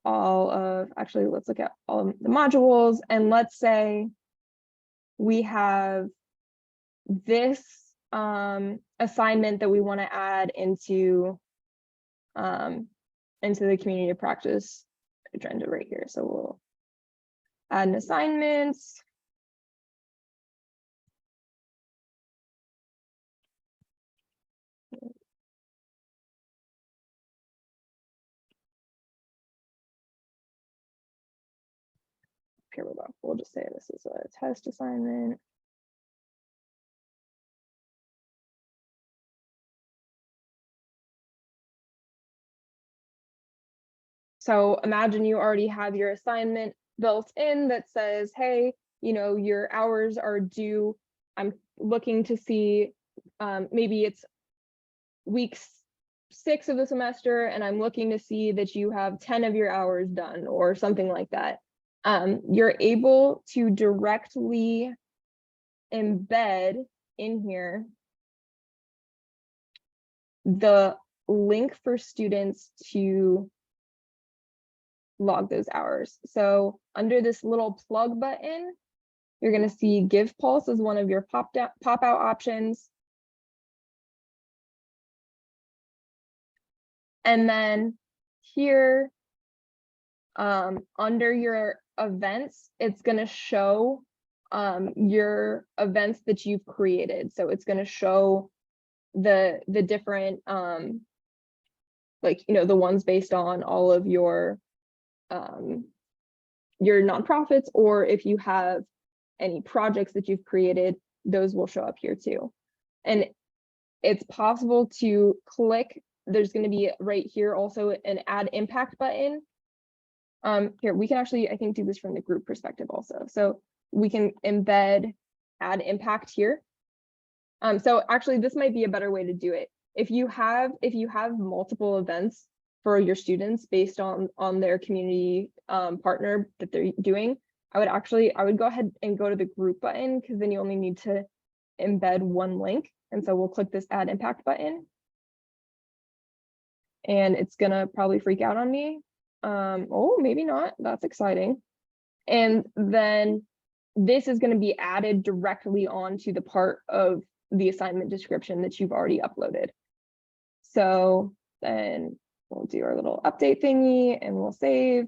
let's look at all of the modules, and let's say we have this assignment that we want to add into the community of practice agenda right here. So we'll add an assignment. Here we go. We'll just say this is a test assignment. So imagine you already have your assignment built in that says, hey, you know, your hours are due. I'm looking to see, maybe it's week 6 of the semester, and I'm looking to see that you have 10 of your hours done or something like that. You're able to directly embed in here the link for students to log those hours. So under this little plug button, you're going to see GivePulse as one of your pop-out options. And then here, under your events, it's going to show your events that you've created. So it's going to show the different, like, you know, the ones based on all of your nonprofits, or if you have any projects that you've created, those will show up here too. And it's possible to click, there's going to be right here also an add impact button. Here, we can actually, I think, do this from the group perspective also. So we can embed add impact here. So actually, this might be a better way to do it. If you have multiple events for your students based on their community partner that they're doing, I would go ahead and go to the group button, because then you only need to embed one link. And so we'll click this add impact button. And it's gonna probably freak out on me. Oh, maybe not. That's exciting. And then this is going to be added directly onto the part of the assignment description that you've already uploaded. So then we'll do our little update thingy and we'll save.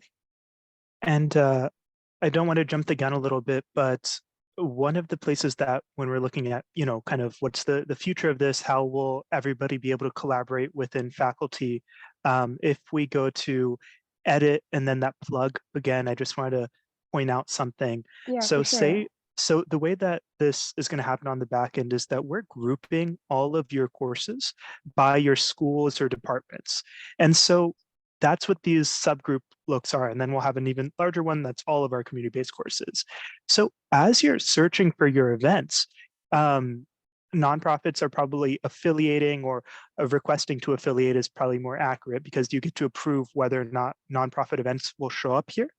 And I don't want to jump the gun a little bit, but one of the places that when we're looking at, you know, kind of what's the future of this, how will everybody be able to collaborate within faculty? If we go to edit and then that plug again, I just wanted to point out something. Yeah, so for sure. So the way that this is going to happen on the back end is that we're grouping all of your courses by your schools or departments. And so that's what these subgroup looks are. And then we'll have an even larger one that's all of our community-based courses. So as you're searching for your events, nonprofits are probably affiliating, or requesting to affiliate is probably more accurate, because you get to approve whether or not nonprofit events will show up here.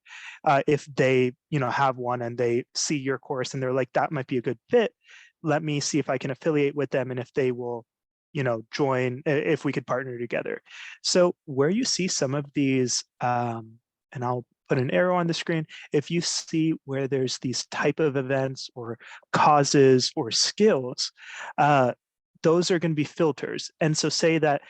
If they, you know, have one and they see your course and they're like, that might be a good fit, let me see if I can affiliate with them and if they will, you know, join, if we could partner together. So where you see some of these, and I'll put an arrow on the screen, if you see where there's these type of events or causes or skills, those are going to be filters. And so say that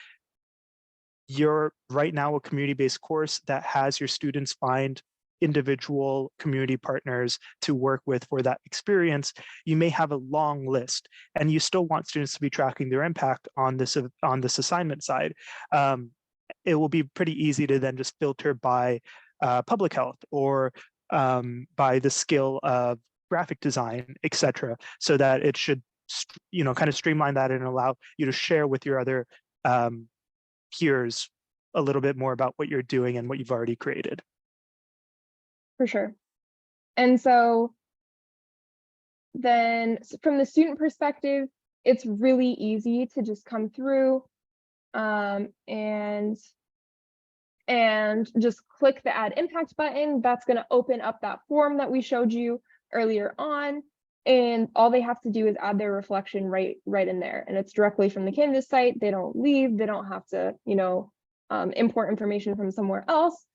you're right now a community-based course that has your students find individual community partners to work with for that experience. You may have a long list and you still want students to be tracking their impact on this assignment side. It will be pretty easy to then just filter by public health, or by the skill of graphic design, etc., so that it should, you know, kind of streamline that and allow you to share with your other peers a little bit more about what you're doing and what you've already created. for sure. And so then from the student perspective, it's really easy to just come through and just click the add impact button. That's going to open up that form that we showed you earlier on. And all they have to do is add their reflection right in there. And it's directly from the Canvas site. They don't leave. They don't have to, import information from somewhere else.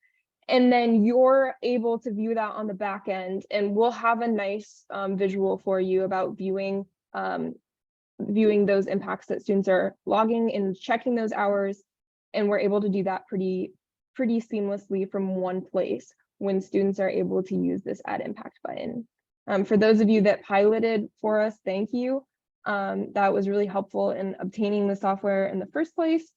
And then you're able to view that on the back end. And we'll have a nice visual for you about viewing those impacts that students are logging and checking those hours. And we're able to do that pretty seamlessly from one place when students are able to use this add impact button. For those of you that piloted for us, thank you. That was really helpful in obtaining the software in the first place.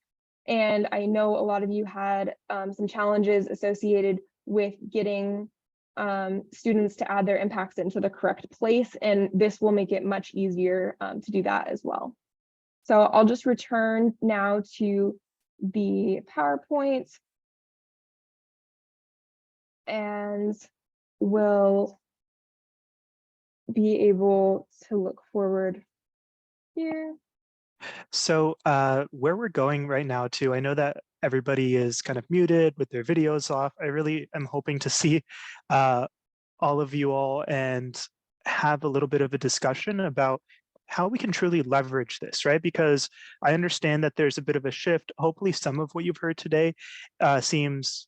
And I know a lot of you had some challenges associated with getting students to add their impacts into the correct place. And this will make it much easier to do that as well. So I'll just return now to the PowerPoint. And we'll be able to look forward here. So where we're going right now too, I know that everybody is kind of muted with their videos off. I really am hoping to see all of you all and have a little bit of a discussion about how we can truly leverage this, right? Because I understand that there's a bit of a shift. Hopefully some of what you've heard today seems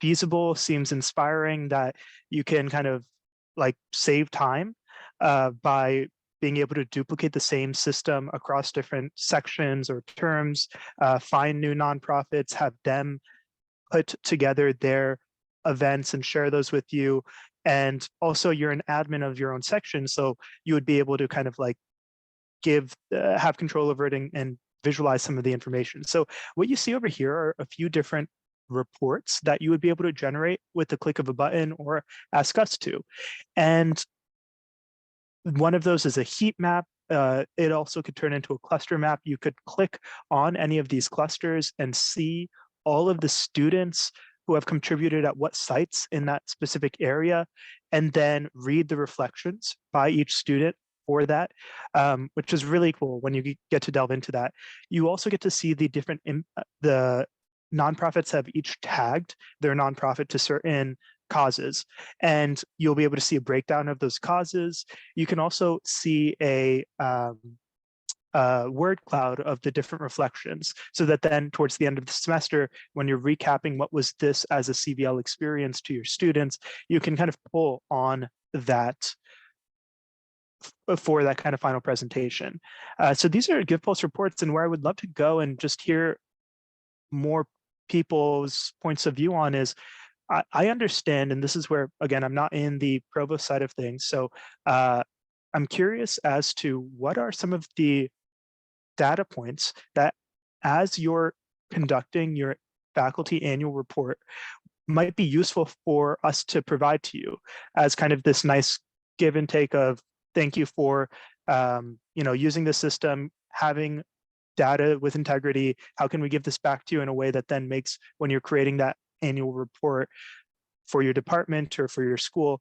feasible, seems inspiring, that you can kind of like save time by being able to duplicate the same system across different sections or terms, find new nonprofits, have them put together their events and share those with you. And also you're an admin of your own section, so you would be able to kind of like have control over it and visualize some of the information. So what you see over here are a few different reports that you would be able to generate with the click of a button or ask us to. And one of those is a heat map. It also could turn into a cluster map. You could click on any of these clusters and see all of the students who have contributed at what sites in that specific area, and then read the reflections by each student for that, which is really cool when you get to delve into that. You also get to see the different, the nonprofits have each tagged their nonprofit to certain causes, and you'll be able to see a breakdown of those causes. You can also see a word cloud of the different reflections, so that then towards the end of the semester, when you're recapping what was this as a CBL experience to your students, you can kind of pull on that for that kind of final presentation. So these are GivePulse reports, and where I would love to go and just hear more people's points of view on is, I understand, and this is where, again, I'm not in the provost side of things, so I'm curious as to what are some of the data points that, as you're conducting your faculty annual report, might be useful for us to provide to you as kind of this nice give and take of thank you for using the system, having data with integrity. How can we give this back to you in a way that then makes, when you're creating that annual report for your department or for your school,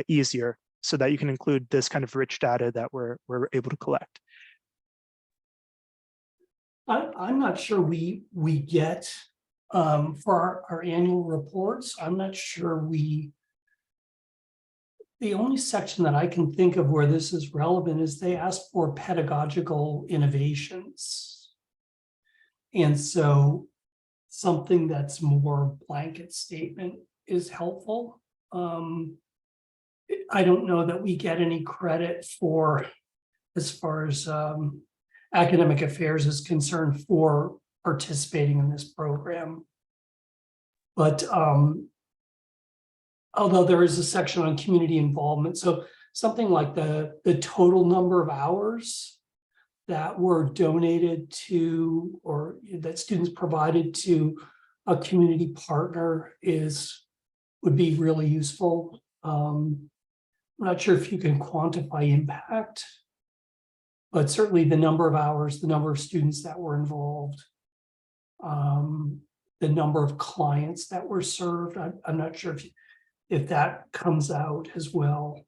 easier, so that you can include this kind of rich data that we're able to collect? I'm not sure we get for our annual reports. I'm not sure the only section that I can think of where this is relevant is they ask for pedagogical innovations. And so something that's more blanket statement is helpful. I don't know that we get any credit for, as far as academic affairs is concerned, for participating in this program. But although there is a section on community involvement, so something like the total number of hours that were donated to, or that students provided to a community partner would be really useful. I'm not sure if you can quantify impact, but certainly the number of hours, the number of students that were involved, the number of clients that were served. I'm not sure if that comes out as well.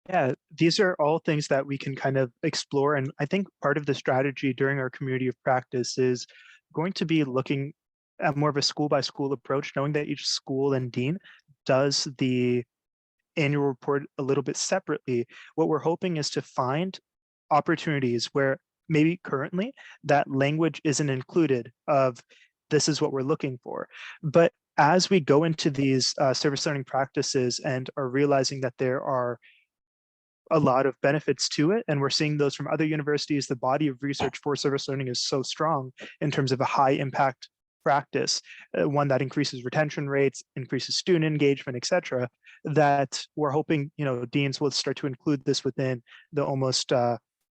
Yeah, these are all things that we can kind of explore. And I think part of the strategy during our community of practice is going to be looking at more of a school by school approach, knowing that each school and dean does the annual report a little bit separately. What we're hoping is to find opportunities where maybe currently that language isn't included of this is what we're looking for. But as we go into these service learning practices and are realizing that there are a lot of benefits to it, and we're seeing those from other universities, the body of research for service learning is so strong in terms of a high impact practice, one that increases retention rates, increases student engagement, et cetera, that we're hoping, deans will start to include this within the almost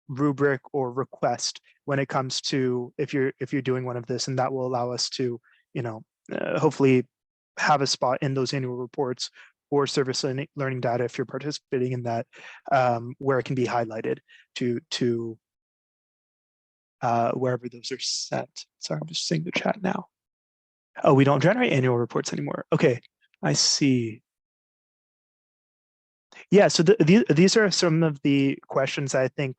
rubric or request when it comes to if you're doing one of this, and that will allow us to, hopefully have a spot in those annual reports or service learning data if you're participating in that, where it can be highlighted to wherever those are set. Sorry, I'm just seeing the chat now. Oh, we don't generate annual reports anymore. Okay, I see. Yeah, so these are some of the questions I think,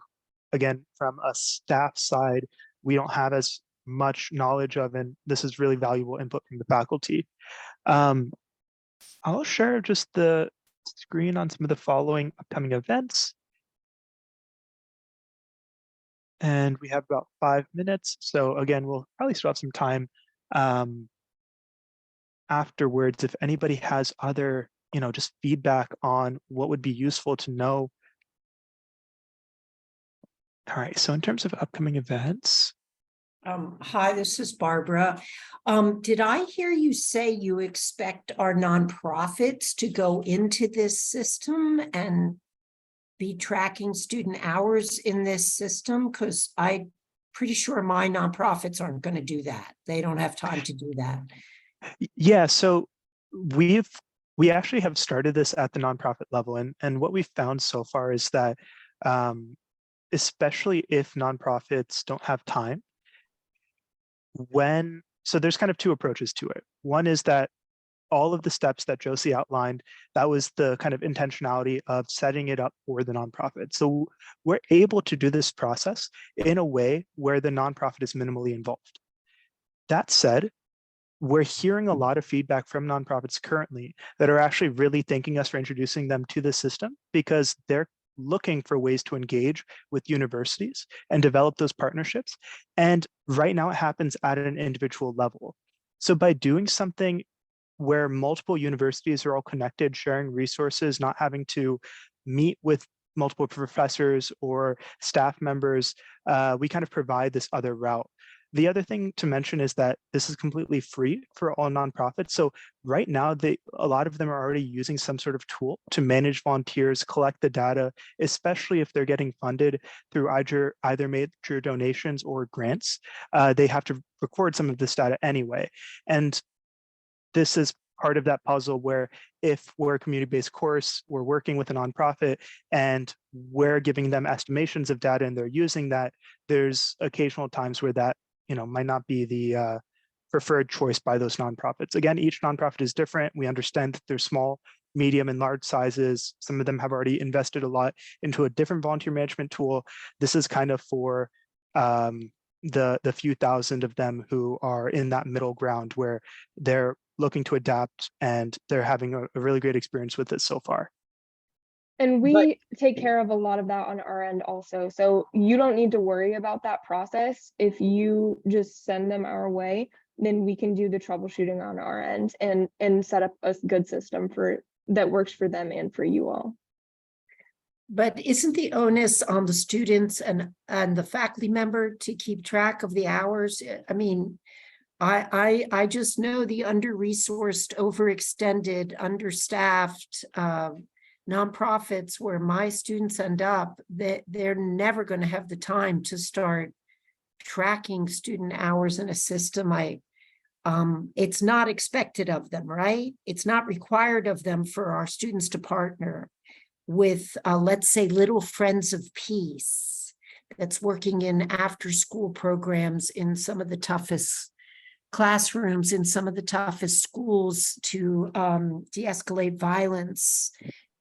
again, from a staff side, we don't have as much knowledge of, and this is really valuable input from the faculty. I'll share just the screen on some of the following upcoming events. And we have about 5 minutes. So again, we'll probably still have some time afterwards if anybody has other, just feedback on what would be useful to know. All right, so in terms of upcoming events. Hi, this is Barbara. Did I hear you say you expect our nonprofits to go into this system and be tracking student hours in this system? Because I'm pretty sure my nonprofits aren't going to do that. They don't have time to do that. Yeah, so we actually have started this at the nonprofit level, and what we've found so far is that especially if nonprofits don't have time, so there's kind of two approaches to it. One is that all of the steps that Josie outlined, that was the kind of intentionality of setting it up for the nonprofit. So we're able to do this process in a way where the nonprofit is minimally involved. That said, we're hearing a lot of feedback from nonprofits currently that are actually really thanking us for introducing them to the system because they're looking for ways to engage with universities and develop those partnerships. And right now it happens at an individual level. So by doing something where multiple universities are all connected, sharing resources, not having to meet with multiple professors or staff members, we kind of provide this other route. The other thing to mention is that this is completely free for all nonprofits. So right now, a lot of them are already using some sort of tool to manage volunteers, collect the data, especially if they're getting funded through either major donations or grants. They have to record some of this data anyway. And this is part of that puzzle where if we're a community-based course, we're working with a nonprofit and we're giving them estimations of data and they're using that, there's occasional times where that might not be the preferred choice by those nonprofits. Again, each nonprofit is different. We understand that there's small, medium, and large sizes. Some of them have already invested a lot into a different volunteer management tool. This is kind of for the few thousand of them who are in that middle ground where they're looking to adapt and they're having a really great experience with it so far. And we take care of a lot of that on our end also. So you don't need to worry about that process. If you just send them our way, then we can do the troubleshooting on our end and set up a good system that works for them and for you all. But isn't the onus on the students and the faculty member to keep track of the hours? I mean, I just know the under-resourced, overextended, understaffed nonprofits where my students end up, they're never going to have the time to start tracking student hours in a system. It's not expected of them, right? It's not required of them for our students to partner with, let's say, Little Friends of Peace that's working in after-school programs in some of the toughest classrooms in some of the toughest schools to de-escalate violence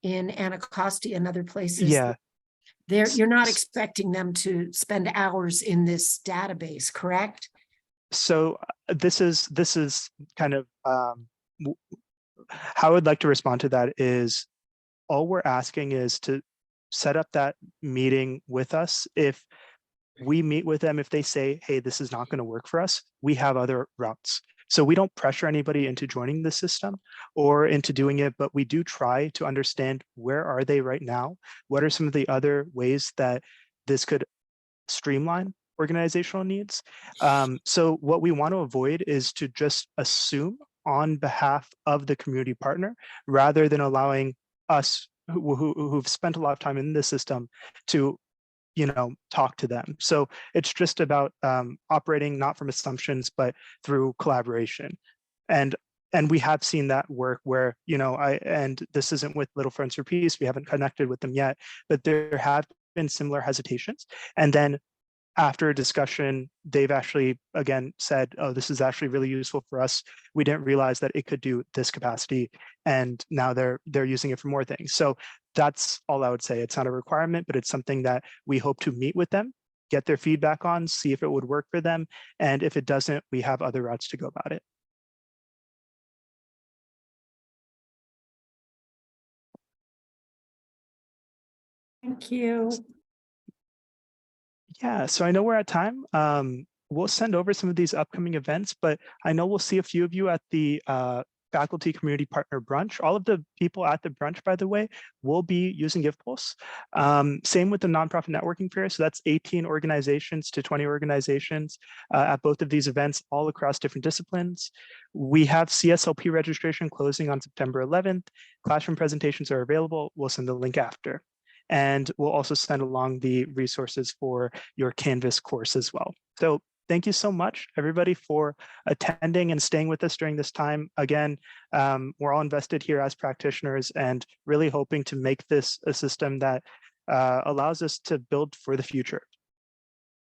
in Anacostia and other places. Yeah. You're not expecting them to spend hours in this database, correct? So this is kind of how I would like to respond to that is all we're asking is to set up that meeting with us. If we meet with them, if they say, hey, this is not going to work for us, we have other routes. So we don't pressure anybody into joining the system or into doing it, but we do try to understand where are they right now? What are some of the other ways that this could streamline organizational needs? So what we want to avoid is to just assume on behalf of the community partner, rather than allowing us who've spent a lot of time in the system to talk to them. So it's just about operating not from assumptions, but through collaboration. And we have seen that work where, and this isn't with Little Friends for Peace, we haven't connected with them yet, but there have been similar hesitations. And then after a discussion, they've actually, again, said, oh, this is actually really useful for us. We didn't realize that it could do this capacity. And now they're using it for more things. So that's all I would say. It's not a requirement, but it's something that we hope to meet with them, get their feedback on, see if it would work for them. And if it doesn't, we have other routes to go about it. Thank you. Yeah, so I know we're at time. We'll send over some of these upcoming events, but I know we'll see a few of you at the faculty community partner brunch. All of the people at the brunch, by the way, will be using GivePulse. Same with the nonprofit networking fair. So that's 18 organizations to 20 organizations at both of these events, all across different disciplines. We have CSLP registration closing on September 11th. Classroom presentations are available. We'll send the link after. And we'll also send along the resources for your Canvas course as well. So thank you so much, everybody, for attending and staying with us during this time. Again, we're all invested here as practitioners and really hoping to make this a system that allows us to build for the future.